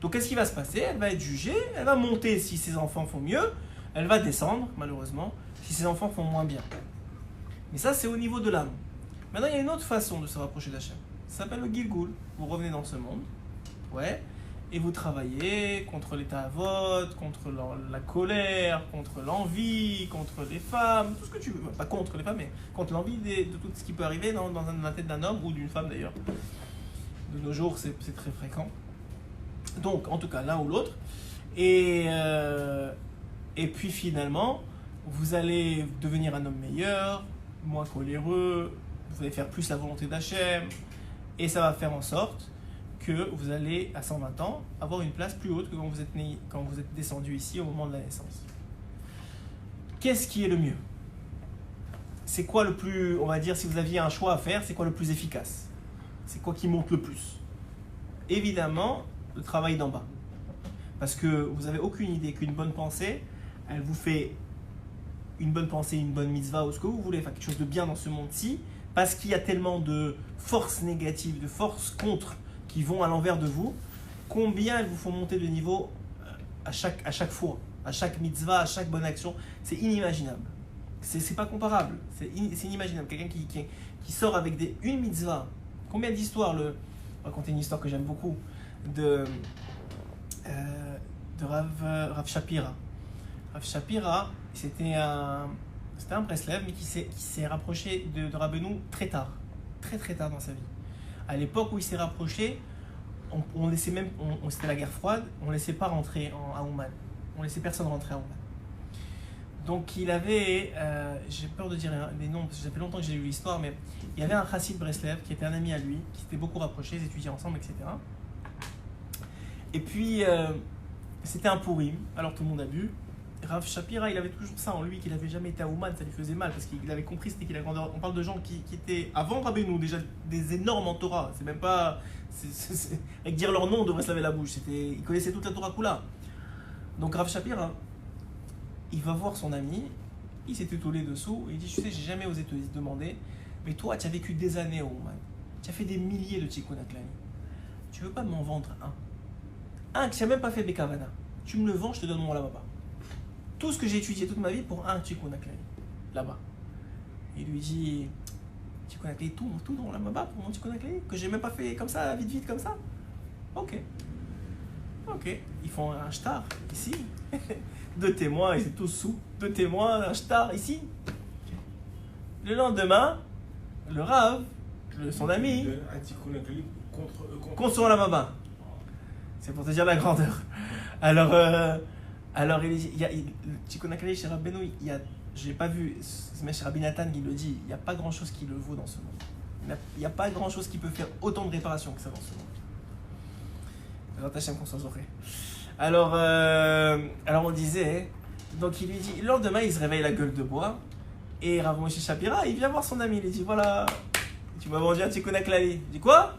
A: Donc qu'est-ce qui va se passer? Elle va être jugée, elle va monter si ses enfants font mieux, elle va descendre, malheureusement, si ses enfants font moins bien. Mais ça, c'est au niveau de l'âme. Maintenant, il y a une autre façon de se rapprocher d'Hachem. Ça s'appelle le Gilgul. Vous revenez dans ce monde, ouais, et vous travaillez contre l'état à vote, contre la colère, contre l'envie, contre les femmes, tout ce que tu veux. Pas contre les femmes, mais contre l'envie de tout ce qui peut arriver dans la tête d'un homme ou d'une femme d'ailleurs. De nos jours, c'est très fréquent. Donc, en tout cas, l'un ou l'autre. Et puis finalement, vous allez devenir un homme meilleur, moins coléreux, vous allez faire plus la volonté d'Hachem, et ça va faire en sorte que vous allez, à 120 ans, avoir une place plus haute que quand vous êtes descendu ici au moment de la naissance. Qu'est-ce qui est le mieux? C'est quoi le plus, on va dire, si vous aviez un choix à faire, c'est quoi le plus efficace? C'est quoi qui monte le plus? Évidemment, le travail d'en bas. Parce que vous n'avez aucune idée qu'une bonne pensée, elle vous fait une bonne pensée, une bonne mitzvah ou ce que vous voulez, enfin quelque chose de bien dans ce monde-ci, parce qu'il y a tellement de forces négatives, de forces contre qui vont à l'envers de vous, combien elles vous font monter de niveau à chaque fois, à chaque mitzvah, à chaque bonne action. C'est inimaginable. C'est pas comparable. C'est inimaginable. Quelqu'un qui sort avec une mitzvah. Combien d'histoires, on va raconter une histoire que j'aime beaucoup, de Rav Shapira. Rav Shapira, c'était un Breslev, mais qui s'est rapproché de Rabbeinu très tard dans sa vie. À l'époque où il s'est rapproché, on laissait même, c'était la guerre froide, on ne laissait pas rentrer à Ouman. On ne laissait personne rentrer à Ouman. Donc il avait, j'ai peur de dire des noms, parce que ça fait longtemps que j'ai lu l'histoire, mais il y avait un chassid Breslev qui était un ami à lui, qui s'était beaucoup rapproché, ils étudiaient ensemble, etc. Et puis, c'était un Purim, alors tout le monde a bu. Rav Shapira, il avait toujours ça en lui, qu'il n'avait jamais été à Ouman, ça lui faisait mal, parce qu'il avait compris c'était qu'il a grandeur. On parle de gens qui étaient, avant Rabbeinu, déjà des énormes en Torah. C'est même pas. Avec dire leur nom, on devrait se laver la bouche. Ils connaissaient toute la Torah Kula. Donc Rav Shapira, il va voir son ami, il s'est étoilé dessous, et il dit: tu sais, j'ai jamais osé te demander, mais toi, tu as vécu des années à Ouman, tu as fait des milliers de Tikkun HaKlali. Tu veux pas m'en vendre un que tu n'as même pas fait Bekavana? Tu me le vends, je te donne mon là-bas. Tout ce que j'ai étudié toute ma vie pour un Tikkun HaKlali, là-bas. Il lui dit: Tikkun HaKlali, tout dans là-bas pour mon Tikkun HaKlali, que j'ai même pas fait comme ça, vite, comme ça. Ok. Ils font un shtar ici. 2 témoins, ils étaient tous sous. 2 témoins, un shtar ici. Le lendemain, le Rav, son ami,
C: Un Tikkun HaKlali
A: contre son Lamaba. C'est pour te dire la grandeur. Alors il y a Tikkun HaKlali chez Rabbeinu, j'ai pas vu, c'est même chez Rabbi Nathan qui le dit, il n'y a pas grand chose qui le vaut dans ce monde. Il n'y a pas grand chose qui peut faire autant de réparation que ça dans ce monde. Qu'on soit zoré. Alors on disait, donc il lui dit, le lendemain il se réveille la gueule de bois, et Rav Moshe Shapira, il vient voir son ami, il lui dit: voilà, tu m'as vendu un Tikkun HaKlali. Il dit: quoi?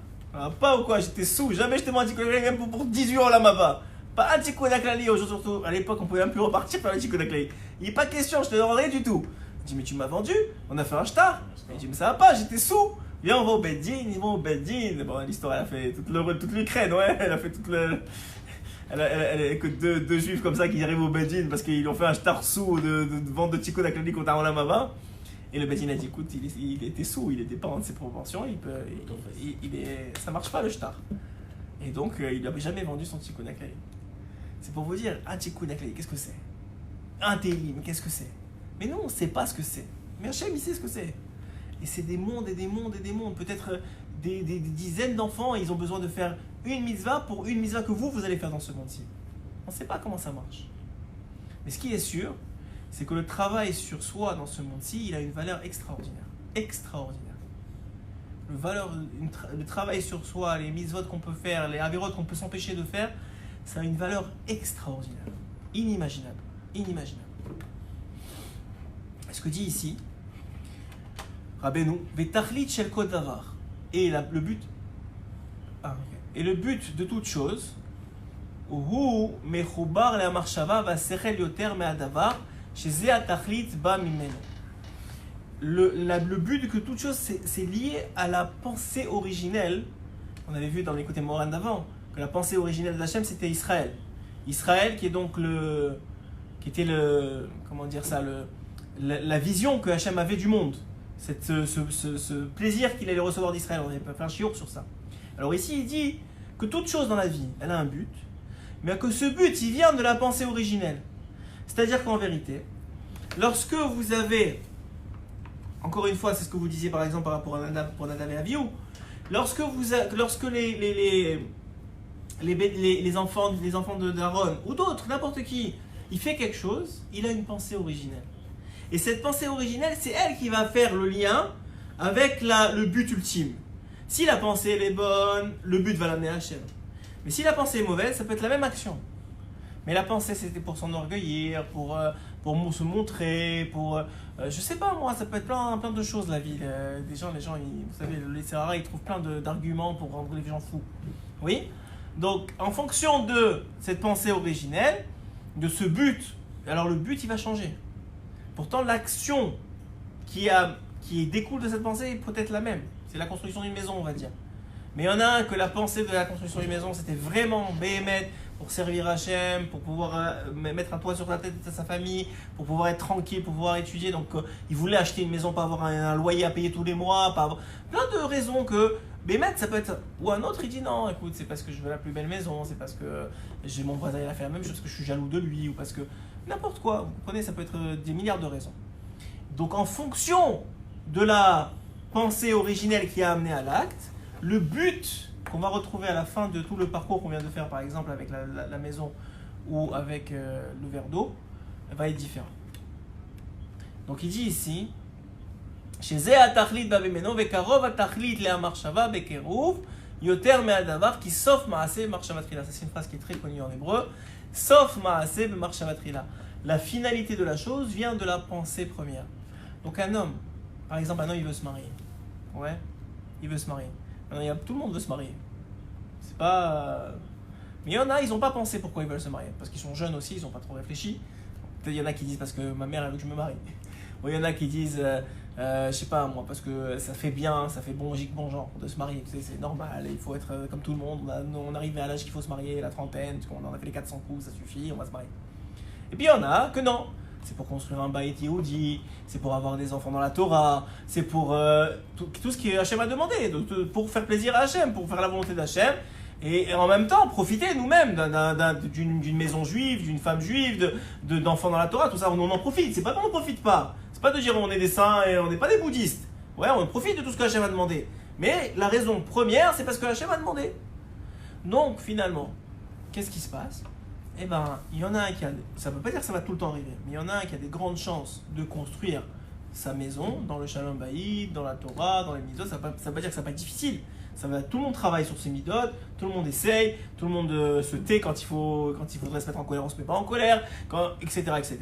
A: Pas ou quoi? J'étais sous, jamais je t'ai vendu un Tikkun HaKlali même pour 18 ans là-bas. Pas un Tikkun HaKlali, aujourd'hui surtout, à l'époque on pouvait même plus repartir par le Tikkun HaKlali. Il n'est pas question, je te donnerai du tout. Il dit: mais tu m'as vendu, on a fait un shtar. Il dit: mais ça va pas, j'étais sous. Viens, on va au Beddin, ils vont au Beddin. Bon, l'histoire, elle a fait toute l'Ukraine, ouais, elle a fait toute le... Elle est que deux juifs comme ça qui arrivent au Beddin parce qu'ils ont fait un shtar sous de vente de Tikkun HaKlali contre Aaron Lamava. Et le Beddin a dit: écoute, il était sous, il n'était pas en de ses proportions, ça marche pas le shtar. Et donc, il n'avait jamais vendu son Tikkun HaKlali. C'est pour vous dire, un Tikkun HaKlali, qu'est-ce que c'est? Un Télim, qu'est-ce que c'est? Mais non, on ne sait pas ce que c'est. Mais Hachem, il sait ce que c'est. Et c'est des mondes et des mondes et des mondes. Peut-être des dizaines d'enfants, ils ont besoin de faire une mitzvah pour une mitzvah que vous allez faire dans ce monde-ci. On ne sait pas comment ça marche. Mais ce qui est sûr, c'est que le travail sur soi dans ce monde-ci, il a une valeur extraordinaire. Extraordinaire. Le travail sur soi, les mitzvot qu'on peut faire, les avérotes qu'on peut s'empêcher de faire, ça a une valeur extraordinaire. Inimaginable. Inimaginable. Ce que dit ici Rabbeinu, Vetachlit shel kol davar. Et le but de toute chose, Uhu mechubar le'amachshava va'sechel yoter me'adavar, sheze atachlit ba mimenu. Le but de toute chose, c'est lié à la pensée originelle. On avait vu dans les côtés Moran d'avant que la pensée originelle d'Hachem, c'était Israël. Israël qui était la vision que Hachem avait du monde. Ce plaisir qu'il allait recevoir d'Israël. On avait fait un chiour sur ça. Alors ici, il dit que toute chose dans la vie, elle a un but, mais que ce but, il vient de la pensée originelle. C'est-à-dire qu'en vérité, lorsque vous avez, encore une fois, c'est ce que vous disiez par exemple par rapport à Nadab et Avihu, lorsque les enfants d'Aaron ou d'autres, n'importe qui, il fait quelque chose, il a une pensée originelle. Et cette pensée originelle, c'est elle qui va faire le lien avec le but ultime. Si la pensée elle est bonne, le but va l'amener à Hachem. Mais si la pensée est mauvaise, ça peut être la même action. Mais la pensée, c'était pour s'enorgueillir, pour se montrer, je sais pas moi, ça peut être plein de choses la vie. Les gens, vous savez, les Sahara, ils trouvent plein d'arguments pour rendre les gens fous. Oui. Donc, en fonction de cette pensée originelle, de ce but, alors le but, il va changer. Pourtant, l'action qui découle de cette pensée peut être la même. C'est la construction d'une maison, on va dire. Mais il y en a un que la pensée de la construction d'une maison, c'était vraiment béhémet pour servir Hachem, pour pouvoir mettre un toit sur la tête de sa famille, pour pouvoir être tranquille, pour pouvoir étudier. Donc, il voulait acheter une maison, pas avoir un loyer à payer tous les mois, pas avoir... plein de raisons que béhémet, ça peut être... Ou un autre, il dit non, écoute, c'est parce que je veux la plus belle maison, c'est parce que j'ai mon voisin, il a fait la même chose, parce que je suis jaloux de lui, ou parce que... N'importe quoi, vous comprenez, ça peut être des milliards de raisons. Donc, en fonction de la pensée originelle qui a amené à l'acte, le but qu'on va retrouver à la fin de tout le parcours qu'on vient de faire, par exemple avec la maison ou avec le verre d'eau, va être différent. Donc il dit ici, chez Zéa Tachlit Babemeno, Vekarov Atachlit Lea Marshava Bekeruv, Yoter Me'adavar, qui sauf Maaseh Marshavatrila. Ça, c'est une phrase qui est très connue en hébreu. Sauf Maaseh Marshavatrila. La finalité de la chose vient de la pensée première. Donc un homme, par exemple, un homme il veut se marier. Ouais, il veut se marier. Tout le monde veut se marier. C'est pas... Mais il y en a, ils n'ont pas pensé pourquoi ils veulent se marier. Parce qu'ils sont jeunes aussi, ils n'ont pas trop réfléchi. Peut-être il y en a qui disent parce que ma mère elle veut que je me marie. Ou il y en a qui disent, je sais pas moi, parce que ça fait bien, ça fait bon genre de se marier. C'est normal, il faut être comme tout le monde. On arrive à l'âge qu'il faut se marier, la trentaine, on en a fait les 400 coups, ça suffit, on va se marier. Et puis il y en a que non. C'est pour construire un Baït Yehoudi, c'est pour avoir des enfants dans la Torah, c'est pour tout ce que Hachem a demandé, pour faire plaisir à Hachem, pour faire la volonté d'Hachem, et en même temps profiter nous-mêmes d'une maison juive, d'une femme juive, d'enfants dans la Torah, tout ça, on en profite. C'est pas qu'on n'en profite pas, c'est pas de dire on est des saints et on n'est pas des bouddhistes. Ouais, on profite de tout ce que Hachem a demandé. Mais la raison première, c'est parce que Hachem a demandé. Donc finalement, qu'est-ce qui se passe ? Eh ben, il y en a un qui a, ça ne veut pas dire que ça va tout le temps arriver, mais il y en a un qui a des grandes chances de construire sa maison dans le Shalom Bayit, dans la Torah, dans les midot. Ça ne veut pas dire que ça va pas être difficile. Tout le monde travaille sur ses midot, tout le monde essaye, tout le monde se tait quand il faudrait se mettre en colère, on ne se met pas en colère, etc., etc.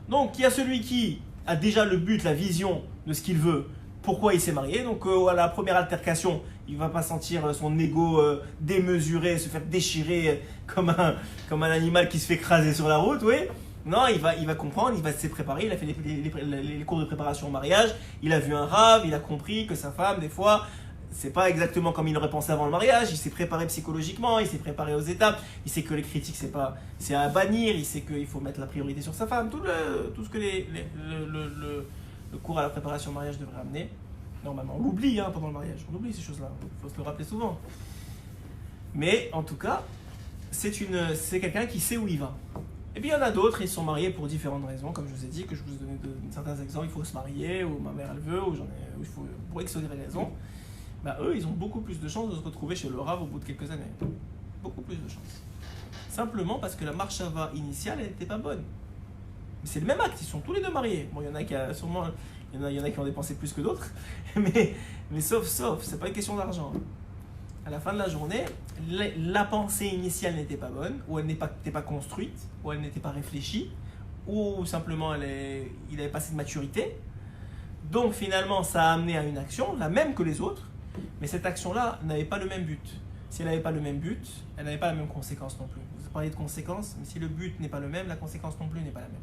A: Donc, il y a celui qui a déjà le but, la vision de ce qu'il veut, pourquoi il s'est marié. Donc, à la première altercation, il ne va pas sentir son ego démesuré, se faire déchirer comme un animal qui se fait écraser sur la route, oui. Non, il va comprendre, il va se préparer, il a fait les cours de préparation au mariage, il a vu un rave, il a compris que sa femme, des fois, c'est pas exactement comme il aurait pensé avant le mariage, il s'est préparé psychologiquement, il s'est préparé aux étapes, il sait que les critiques, c'est à bannir, il sait qu'il faut mettre la priorité sur sa femme, tout ce que le cours à la préparation au mariage devrait amener. Normalement, on l'oublie pendant le mariage, on oublie ces choses-là, il faut se le rappeler souvent. Mais en tout cas, c'est quelqu'un qui sait où il va. Et puis il y en a d'autres, ils sont mariés pour différentes raisons, comme je vous ai dit, que je vous ai donné certains exemples, il faut se marier, ou ma mère elle veut, ou il faut pour X raisons. Eux, ils ont beaucoup plus de chances de se retrouver chez le Rav au bout de quelques années. Beaucoup plus de chances. Simplement parce que la marshava initiale, elle n'était pas bonne. Mais c'est le même acte, ils sont tous les deux mariés. Bon, il y en a qui ont dépensé plus que d'autres, mais sauf, c'est pas une question d'argent. À la fin de la journée, la pensée initiale n'était pas bonne, ou elle n'était pas construite, ou elle n'était pas réfléchie, ou simplement il avait pas assez de maturité. Donc finalement, ça a amené à une action, la même que les autres, mais cette action-là n'avait pas le même but. Si elle n'avait pas le même but, elle n'avait pas la même conséquence non plus. Vous parlez de conséquences, mais si le but n'est pas le même, la conséquence non plus n'est pas la même.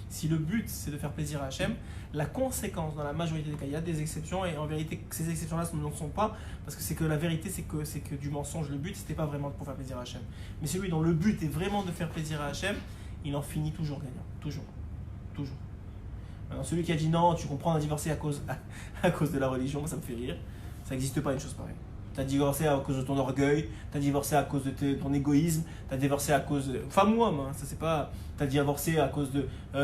A: Si le but c'est de faire plaisir à Hachem, la conséquence dans la majorité des cas, il y a des exceptions et en vérité ces exceptions-là ne sont pas parce que c'est que la vérité c'est que du mensonge, le but c'était pas vraiment pour faire plaisir à Hachem. Mais celui dont le but est vraiment de faire plaisir à Hachem, il en finit toujours gagnant, toujours. Alors celui qui a dit non, tu comprends, on a divorcé à cause de la religion, ça me fait rire, ça n'existe pas une chose pareille. Tu as divorcé à cause de ton orgueil, tu as divorcé à cause de ton égoïsme, tu as divorcé à cause de... Femme ou homme, hein, ça c'est pas... Tu as divorcé à cause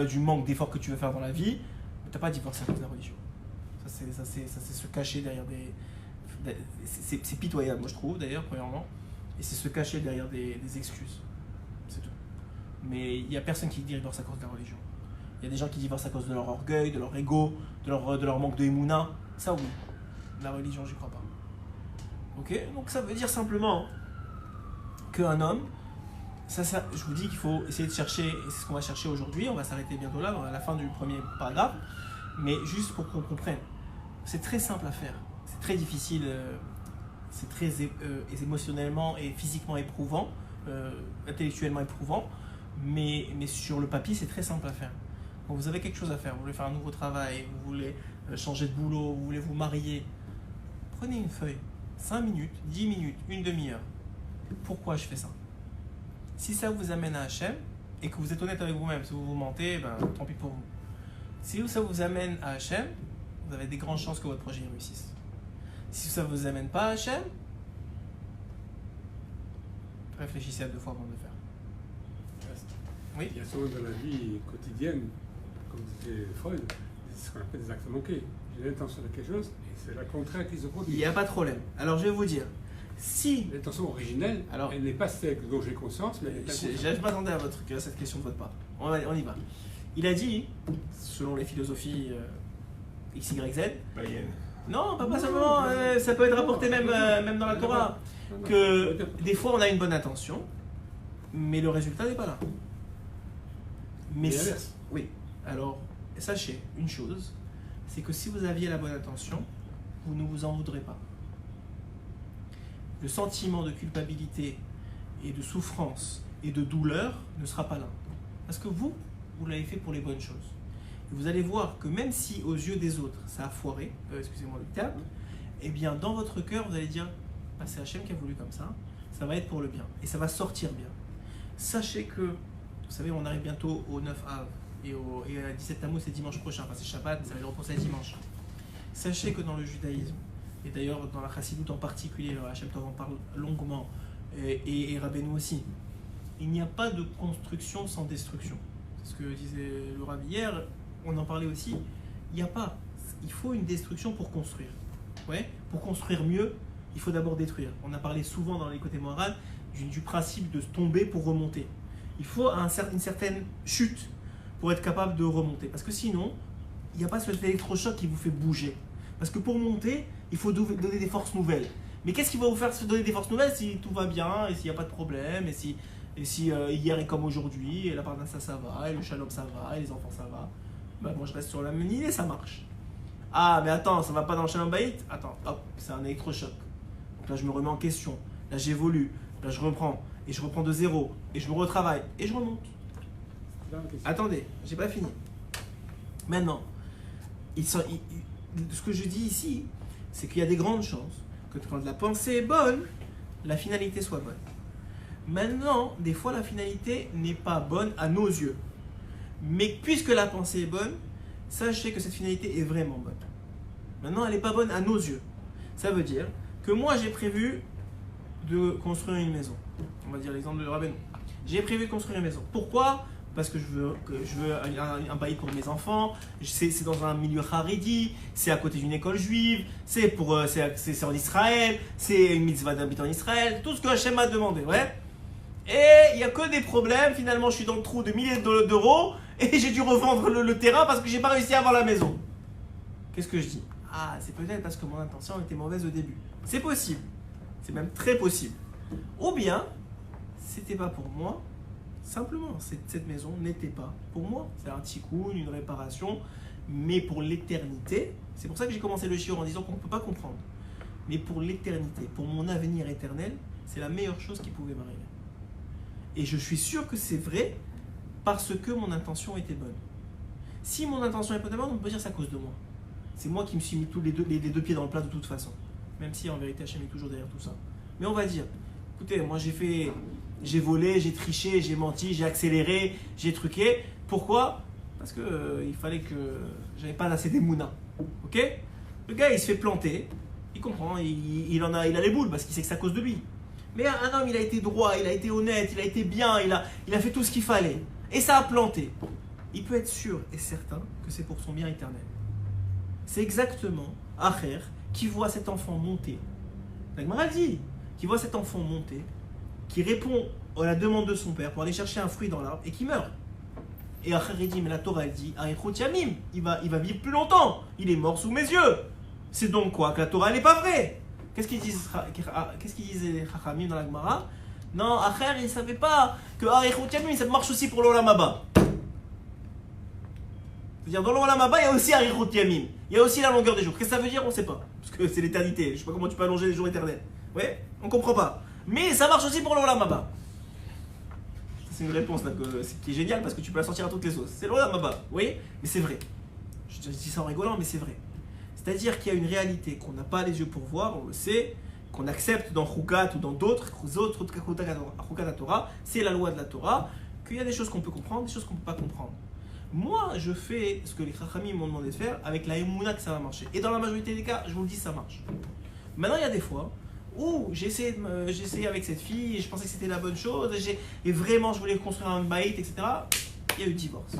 A: du manque d'efforts que tu veux faire dans la vie, mais tu n'as pas divorcé à cause de la religion. Ça c'est se cacher derrière des... C'est pitoyable, moi je trouve d'ailleurs, premièrement. Et c'est se cacher derrière des excuses. C'est tout. Mais il n'y a personne qui divorce à cause de la religion. Il y a des gens qui divorcent à cause de leur orgueil, de leur ego, de leur manque de émouna. Ça oui. La religion, j'y crois pas. Ok? Donc ça veut dire simplement qu'un homme, je vous dis qu'il faut essayer de chercher, et c'est ce qu'on va chercher aujourd'hui, on va s'arrêter bientôt là, à la fin du premier paragraphe, mais juste pour qu'on comprenne. C'est très simple à faire. C'est très difficile, c'est très émotionnellement et physiquement éprouvant, intellectuellement éprouvant, mais sur le papier, c'est très simple à faire. Donc vous avez quelque chose à faire, vous voulez faire un nouveau travail, vous voulez changer de boulot, vous voulez vous marier, prenez une feuille, 5 minutes, 10 minutes, une demi-heure. Pourquoi je fais ça? Si ça vous amène à Hachem et que vous êtes honnête avec vous-même, si vous vous mentez, ben, tant pis pour vous. Si ça vous amène à Hachem, vous avez des grandes chances que votre projet réussisse. Si ça ne vous amène pas à Hachem, réfléchissez à 2 fois avant de le faire. Oui.
D: Il y a souvent dans la vie quotidienne, comme disait Freud, ce qu'on appelle des actes manqués. J'ai l'intention de quelque chose et c'est le contraire qui se produit.
A: Il n'y a pas de problème. Alors je vais vous dire, si...
D: L'intention originelle, alors, elle n'est pas celle dont j'ai conscience, mais elle est inconsciente.
A: Je m'attendais à cette question de votre part. On y va. Il a dit, selon les philosophies X, Y, Z, non, pas seulement, ça peut être rapporté même dans la Torah, que des fois on a une bonne intention, mais le résultat n'est pas là. Mais oui, alors sachez une chose, c'est que si vous aviez la bonne intention, vous ne vous en voudrez pas. Le sentiment de culpabilité et de souffrance et de douleur ne sera pas là. Parce que vous l'avez fait pour les bonnes choses. Et vous allez voir que même si aux yeux des autres ça a foiré, excusez-moi le terme, eh bien dans votre cœur vous allez dire ah, c'est Hachem qui a voulu comme ça va être pour le bien et ça va sortir bien. Sachez que, vous savez, on arrive bientôt au 9 Av et à 17 Tammuz c'est dimanche prochain, enfin c'est Shabbat, ça va être reposé dimanche. Sachez que dans le judaïsme, et d'ailleurs dans la Chassidoute en particulier, le Hachem Tov en parle longuement, et Rabbeinu aussi, il n'y a pas de construction sans destruction. C'est ce que disait le Rabbi hier, on en parlait aussi, il faut une destruction pour construire. Ouais, pour construire mieux, il faut d'abord détruire. On a parlé souvent dans les côtés morales du principe de tomber pour remonter. Il faut une certaine chute pour être capable de remonter. Parce que sinon, il n'y a pas cet électrochoc qui vous fait bouger. Parce que pour monter, il faut donner des forces nouvelles. Mais qu'est-ce qui va vous faire se donner des forces nouvelles si tout va bien, et s'il n'y a pas de problème, et si hier est comme aujourd'hui, et la parnassa ça va, et le shalom ça va, et les enfants ça va. Ben, moi je reste sur la même idée, ça marche. Ah mais attends, ça va pas dans le shalom baït? Attends, hop, c'est un électrochoc. Donc là je me remets en question, là j'évolue, là je reprends, et je reprends de zéro, et je me retravaille, et je remonte. Attendez, j'ai pas fini. Maintenant, ce que je dis ici, c'est qu'il y a des grandes chances que quand la pensée est bonne, la finalité soit bonne. Maintenant, des fois la finalité n'est pas bonne à nos yeux. Mais puisque la pensée est bonne, sachez que cette finalité est vraiment bonne. Maintenant, elle n'est pas bonne à nos yeux. Ça veut dire que moi j'ai prévu de construire une maison. On va dire l'exemple de Rabbeinu. J'ai prévu de construire une maison. Pourquoi ? Parce que je veux un bail pour mes enfants, c'est dans un milieu haredi, c'est à côté d'une école juive, c'est en Israël, c'est une mitzvah d'habiter en Israël, tout ce que Hachem m'a demandé, ouais. Et il n'y a que des problèmes, finalement je suis dans le trou de milliers d'euros et j'ai dû revendre le terrain parce que j'ai pas réussi à avoir la maison. Qu'est-ce que je dis? Ah, c'est peut-être parce que mon intention était mauvaise au début. C'est possible, c'est même très possible. Ou bien, c'était pas pour moi. Simplement, cette maison n'était pas pour moi. C'est un tikkun, une réparation, mais pour l'éternité. C'est pour ça que j'ai commencé le shiur en disant qu'on ne peut pas comprendre. Mais pour l'éternité, pour mon avenir éternel, c'est la meilleure chose qui pouvait m'arriver. Et je suis sûr que c'est vrai parce que mon intention était bonne. Si mon intention est pas bonne, on peut dire que c'est à cause de moi. C'est moi qui me suis mis tous les deux pieds dans le plat de toute façon. Même si en vérité, Hachem est toujours derrière tout ça. Mais on va dire, écoutez, moi j'ai volé, j'ai triché, j'ai menti, j'ai accéléré, j'ai truqué. Pourquoi? Parce que il fallait que j'avais pas assez d'émouna. Ok? Le gars il se fait planter Il comprend, il a les boules parce qu'il sait que c'est à cause de lui. Mais un homme, il a été droit, il a été honnête, il a été bien, il a fait tout ce qu'il fallait. Et ça a planté. Il peut être sûr et certain que c'est pour son bien éternel. C'est exactement Acher qui voit cet enfant monter. La Gemara dit, qui voit cet enfant monter, qui répond à la demande de son père pour aller chercher un fruit dans l'arbre et qui meurt. Et Acher il dit, mais la Torah elle dit, Arichot Yamim, il va vivre plus longtemps, il est mort sous mes yeux. C'est donc quoi? Que la Torah elle n'est pas vraie. Qu'est-ce qu'ils disaient les Chachamim dans la Gemara? Non, Acher il ne savait pas que Arichot Yamim ça marche aussi pour l'Olam Haba. C'est-à-dire dans l'Olam Haba il y a aussi Arichot Yamim, il y a aussi la longueur des jours. Qu'est-ce que ça veut dire? On ne sait pas. Parce que c'est l'éternité, je ne sais pas comment tu peux allonger les jours éternels. Ouais, on ne comprend pas. Mais ça marche aussi pour l'Olam Haba. C'est une réponse là, qui est géniale parce que tu peux la sortir à toutes les sauces. C'est l'Olam Haba, oui, mais c'est vrai. Je dis ça en rigolant, mais c'est vrai. C'est-à-dire qu'il y a une réalité qu'on n'a pas les yeux pour voir, on le sait, qu'on accepte dans Chukat ou dans d'autres Chukat Torah, c'est la loi de la Torah, qu'il y a des choses qu'on peut comprendre, des choses qu'on ne peut pas comprendre. Moi, je fais ce que les Chachamim m'ont demandé de faire avec la Emouna que ça va marcher. Et dans la majorité des cas, je vous le dis, ça marche. Maintenant, il y a des fois où j'ai essayé avec cette fille et je pensais que c'était la bonne chose et vraiment je voulais construire un baït, etc. Il y a eu divorce.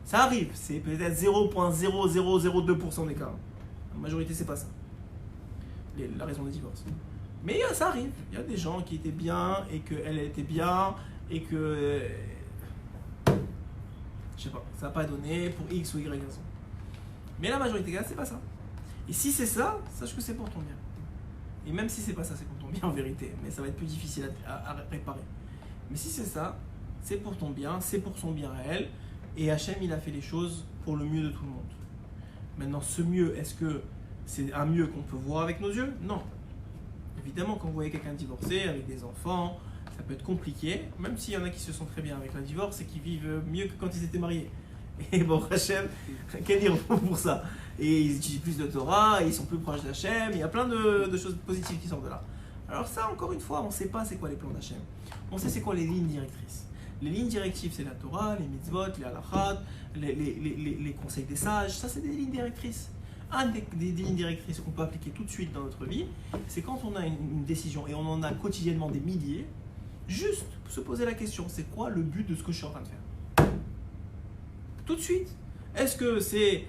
A: Ça arrive, c'est peut-être 0,0002% des cas. La majorité, c'est pas ça. La raison des divorces. Mais ça arrive. Il y a des gens qui étaient bien et qu'elle était bien et que. Je sais pas, ça n'a pas donné pour X ou Y raison. Mais la majorité des cas, c'est pas ça. Et si c'est ça, sache que c'est pour ton bien. Et même si c'est pas ça, c'est pour ton bien en vérité. Mais ça va être plus difficile à réparer. Mais si c'est ça, c'est pour ton bien, c'est pour son bien à elle. Et Hachem, il a fait les choses pour le mieux de tout le monde. Maintenant, ce mieux, est-ce que c'est un mieux qu'on peut voir avec nos yeux? Non. Évidemment, quand vous voyez quelqu'un divorcé avec des enfants, ça peut être compliqué, même s'il y en a qui se sentent très bien avec le divorce et qui vivent mieux que quand ils étaient mariés. Et bon, Hachem, quel dire pour ça? Et ils utilisent plus de Torah, et ils sont plus proches d'Hachem, il y a plein de choses positives qui sortent de là. Alors ça, encore une fois, on ne sait pas c'est quoi les plans d'Hachem. On sait c'est quoi les lignes directrices. Les lignes directives, c'est la Torah, les mitzvot, les halachot, les conseils des sages, ça c'est des lignes directrices. Des lignes directrices qu'on peut appliquer tout de suite dans notre vie, c'est quand on a une décision, et on en a quotidiennement des milliers, juste se poser la question, c'est quoi le but de ce que je suis en train de faire? Tout de suite. Est-ce que c'est...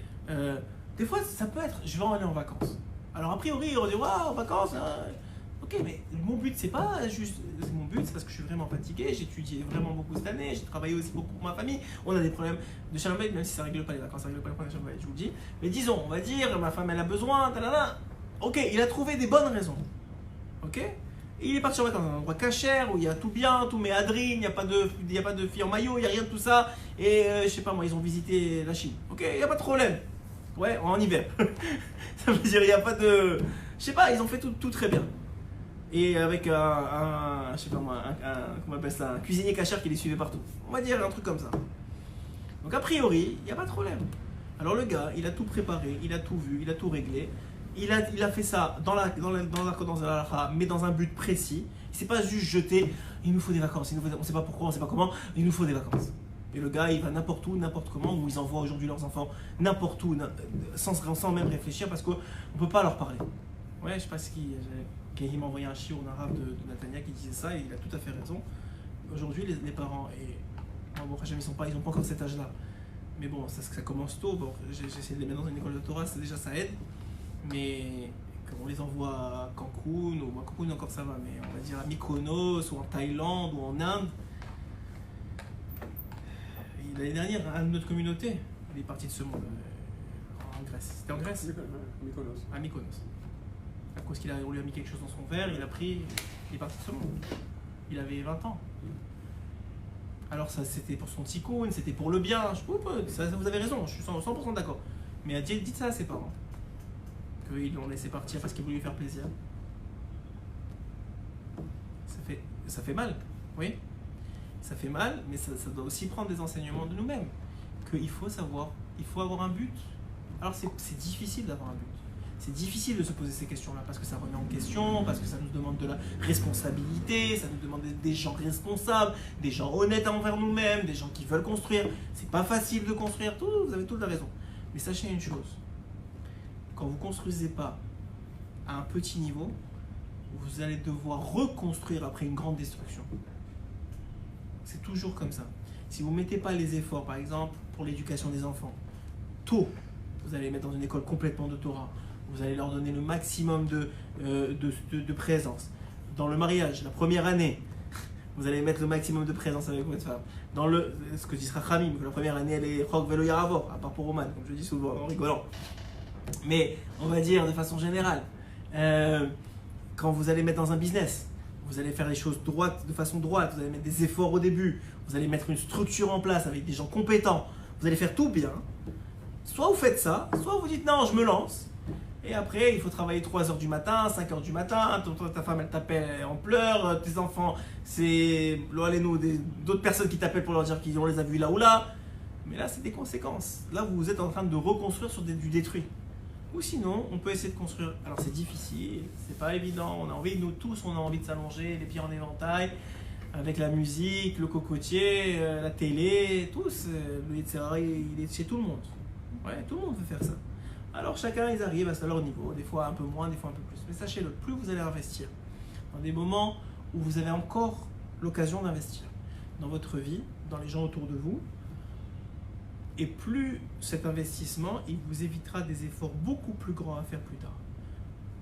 A: des fois, ça peut être, je vais en aller en vacances. Alors a priori, on dit, waouh, en vacances, ok, mais mon but, c'est pas juste... Mon but, c'est parce que je suis vraiment fatigué, j'ai étudié vraiment beaucoup cette année, j'ai travaillé aussi beaucoup pour ma famille, on a des problèmes de Shalom Bayit, même si ça ne règle pas les vacances, ça ne règle pas les problèmes de Shalom Bayit, je vous le dis. Mais disons, on va dire, ma femme, elle a besoin, talala. Ok, il a trouvé des bonnes raisons. Ok? Et il est parti en vacances dans un endroit cachère où il y a tout bien, tout méadrine, il n'y a pas de filles en maillot, il n'y a rien de tout ça. Et je sais pas moi, ils ont visité la Chine. Ok, il n'y a pas de problème. Ouais, en hiver. Ça veut dire, il n'y a pas de... Je sais pas, ils ont fait tout très bien. Et avec je sais pas moi, comment on appelle ça, un cuisinier cachère qui les suivait partout. On va dire un truc comme ça. Donc a priori, il n'y a pas de problème. Alors le gars, il a tout préparé, il a tout vu, il a tout réglé. Il a fait ça dans la cadence de la halakha, mais dans un but précis. Il ne s'est pas juste jeté, il nous faut des vacances, on ne sait pas pourquoi, on ne sait pas comment, il nous faut des vacances. Et le gars, il va n'importe où, n'importe comment, où ils envoient aujourd'hui leurs enfants n'importe où, sans même réfléchir, parce qu'on ne peut pas leur parler. Ouais, je sais pas ce qu'il m'a envoyé un chiot en arabe de Natania qui disait ça, et il a tout à fait raison. Aujourd'hui, les parents, et bon, ils n'ont pas encore cet âge-là. Mais bon, ça commence tôt. Bon, j'essaie de les mettre dans une école de Torah, déjà ça aide. Mais quand on les envoie à Cancun, ou à Cancun encore ça va, mais on va dire à Mykonos, ou en Thaïlande, ou en Inde. L'année dernière, un de notre communauté, il est parti de ce monde, en Grèce. C'était en Grèce?
D: Mykonos.
A: À Mykonos. À cause on lui a mis quelque chose dans son verre, il est parti de ce monde. Il avait 20 ans. Alors ça, c'était pour son tikkun, c'était pour le bien. Vous avez raison, je suis 100% d'accord. Mais dites ça à ses parents. Qu'ils l'ont laissé partir parce qu'ils voulaient lui faire plaisir. Ça fait mal, oui. Ça fait mal, mais ça doit aussi prendre des enseignements de nous-mêmes. Qu'il faut savoir, il faut avoir un but. Alors c'est difficile d'avoir un but. C'est difficile de se poser ces questions-là parce que ça remet en question, parce que ça nous demande de la responsabilité, ça nous demande des gens responsables, des gens honnêtes envers nous-mêmes, des gens qui veulent construire. C'est pas facile de construire, vous avez toute la raison. Mais sachez une chose, quand vous construisez pas à un petit niveau, vous allez devoir reconstruire après une grande destruction. C'est toujours comme ça. Si vous ne mettez pas les efforts, par exemple, pour l'éducation des enfants, tôt, vous allez les mettre dans une école complètement de Torah, vous allez leur donner le maximum de présence. Dans le mariage, la première année, vous allez mettre le maximum de présence avec votre femme. Dans ce que dit Rachamim, que la première année, elle est Chok Velo Yaravor, à part pour Roman, comme je dis souvent en rigolant. Mais on va dire de façon générale, quand vous allez mettre dans un business, vous allez faire les choses droites, de façon droite, vous allez mettre des efforts au début, vous allez mettre une structure en place avec des gens compétents, vous allez faire tout bien. Soit vous faites ça, soit vous dites non, je me lance. Et après, il faut travailler 3h du matin, 5h du matin, ta femme elle t'appelle en pleurs, tes enfants, c'est d'autres personnes qui t'appellent pour leur dire qu'on les a vus là ou là. Mais là, c'est des conséquences. Là, vous êtes en train de reconstruire sur du détruit. Ou sinon, on peut essayer de construire. Alors c'est difficile, c'est pas évident, nous tous, on a envie de s'allonger, les pieds en éventail, avec la musique, le cocotier, la télé, tous, le Yetzirah, il est chez tout le monde. Ouais, tout le monde veut faire ça. Alors chacun, ils arrivent à leur niveau, des fois un peu moins, des fois un peu plus. Mais sachez-le, plus vous allez investir dans des moments où vous avez encore l'occasion d'investir dans votre vie, dans les gens autour de vous, et plus cet investissement, il vous évitera des efforts beaucoup plus grands à faire plus tard.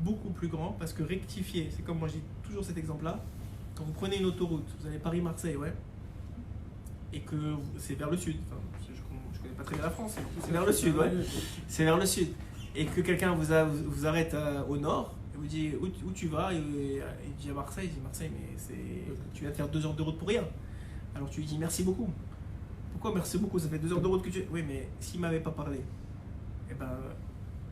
A: Beaucoup plus grands, parce que rectifier, c'est comme moi je dis toujours cet exemple-là, quand vous prenez une autoroute, vous allez Paris-Marseille, ouais, et que c'est vers le sud, enfin, je connais pas très bien la France, c'est vers le sud, ouais, c'est vers le sud, et que quelqu'un vous arrête au nord, et vous dit où tu vas, et il dit à Marseille, il dit Marseille, mais tu viens de faire 2 heures de route pour rien. Alors tu lui dis merci beaucoup. Pourquoi merci beaucoup, ça fait 2 heures de route que tu... Oui, mais s'il ne m'avait pas parlé, eh ben,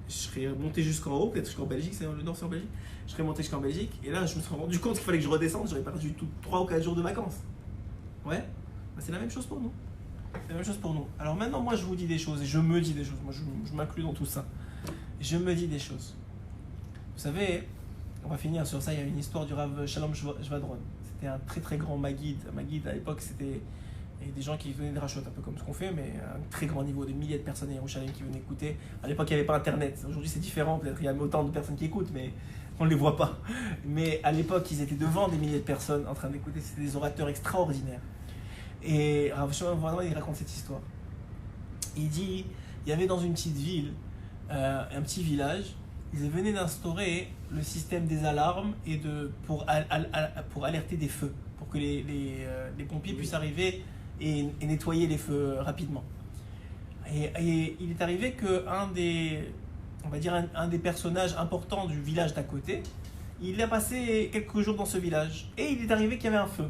A: je serais monté jusqu'en haut, peut-être jusqu'en Belgique, le nord c'est en Belgique, je serais monté jusqu'en Belgique, et là je me suis rendu compte qu'il fallait que je redescende, j'aurais perdu 3 ou 4 jours de vacances. Ouais, ben, c'est la même chose pour nous. C'est la même chose pour nous. Alors maintenant, moi je vous dis des choses, et je me dis des choses, moi je m'inclus dans tout ça. Je me dis des choses. Vous savez, on va finir sur ça, il y a une histoire du Rav Shalom Shvadron. C'était un très très grand Maguide. Un Maguide à l'époque, c'était... Et des gens qui venaient de Rachot, un peu comme ce qu'on fait, mais à un très grand niveau, des milliers de personnes à Yerushalayim qui venaient écouter. À l'époque, il n'y avait pas Internet. Aujourd'hui, c'est différent. Peut-être qu'il y a autant de personnes qui écoutent, mais on ne les voit pas. Mais à l'époque, ils étaient devant des milliers de personnes en train d'écouter. C'était des orateurs extraordinaires. Et Rav Shimon Vrano, il raconte cette histoire. Il dit, il y avait dans une petite ville, un petit village, ils venaient d'instaurer le système des alarmes et pour alerter des feux, pour que les pompiers puissent arriver et nettoyer les feux rapidement. Et il est arrivé qu'un des personnages importants du village d'à côté, il a passé quelques jours dans ce village. Et il est arrivé qu'il y avait un feu.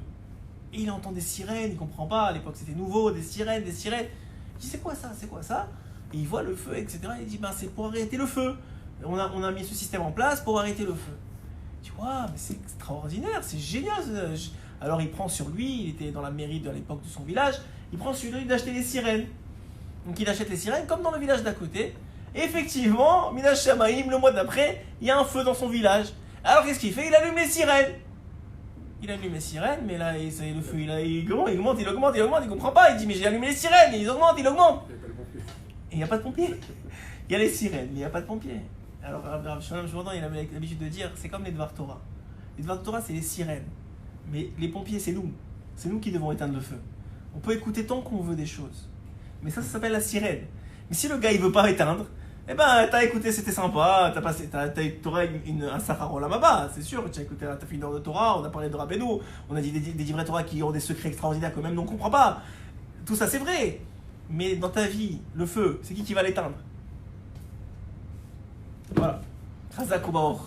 A: Et il entend des sirènes, il ne comprend pas, à l'époque c'était nouveau, des sirènes. Il dit c'est quoi ça? Et il voit le feu, etc. Il dit c'est pour arrêter le feu. On a mis ce système en place pour arrêter le feu. Tu vois, mais c'est extraordinaire, c'est génial. Alors il prend sur lui, il était dans la mairie de l'époque de son village, il prend sur lui d'acheter les sirènes. Donc il achète les sirènes comme dans le village d'à côté. Et effectivement, Minash Shamaïm, le mois d'après, il y a un feu dans son village. Alors qu'est-ce qu'il fait? Il allume les sirènes. Il allume les sirènes, mais là, le feu, il augmente, il comprend pas. Il dit mais j'ai allumé les sirènes, et ils augmentent. Et il n'y a pas de pompiers. Il y a les sirènes, mais il n'y a pas de pompiers. Alors Rav Shalom Shvadron, il avait l'habitude de dire, c'est comme les Dvar Torah. Les Dvar Torah, c'est les sirènes. Mais les pompiers, c'est nous. C'est nous qui devons éteindre le feu. On peut écouter tant qu'on veut des choses. Mais ça s'appelle la sirène. Mais si le gars, il veut pas éteindre, eh ben, t'as écouté, c'était sympa, t'aurais un Sahar Olam Haba, c'est sûr. Tu as écouté, t'as fait une heure de Torah, on a parlé de Rabbeinu, on a dit des divrei Torah qui ont des secrets extraordinaires que même nous on comprend pas. Tout ça, c'est vrai. Mais dans ta vie, le feu, c'est qui va l'éteindre? Voilà. Chazak ou Baruch.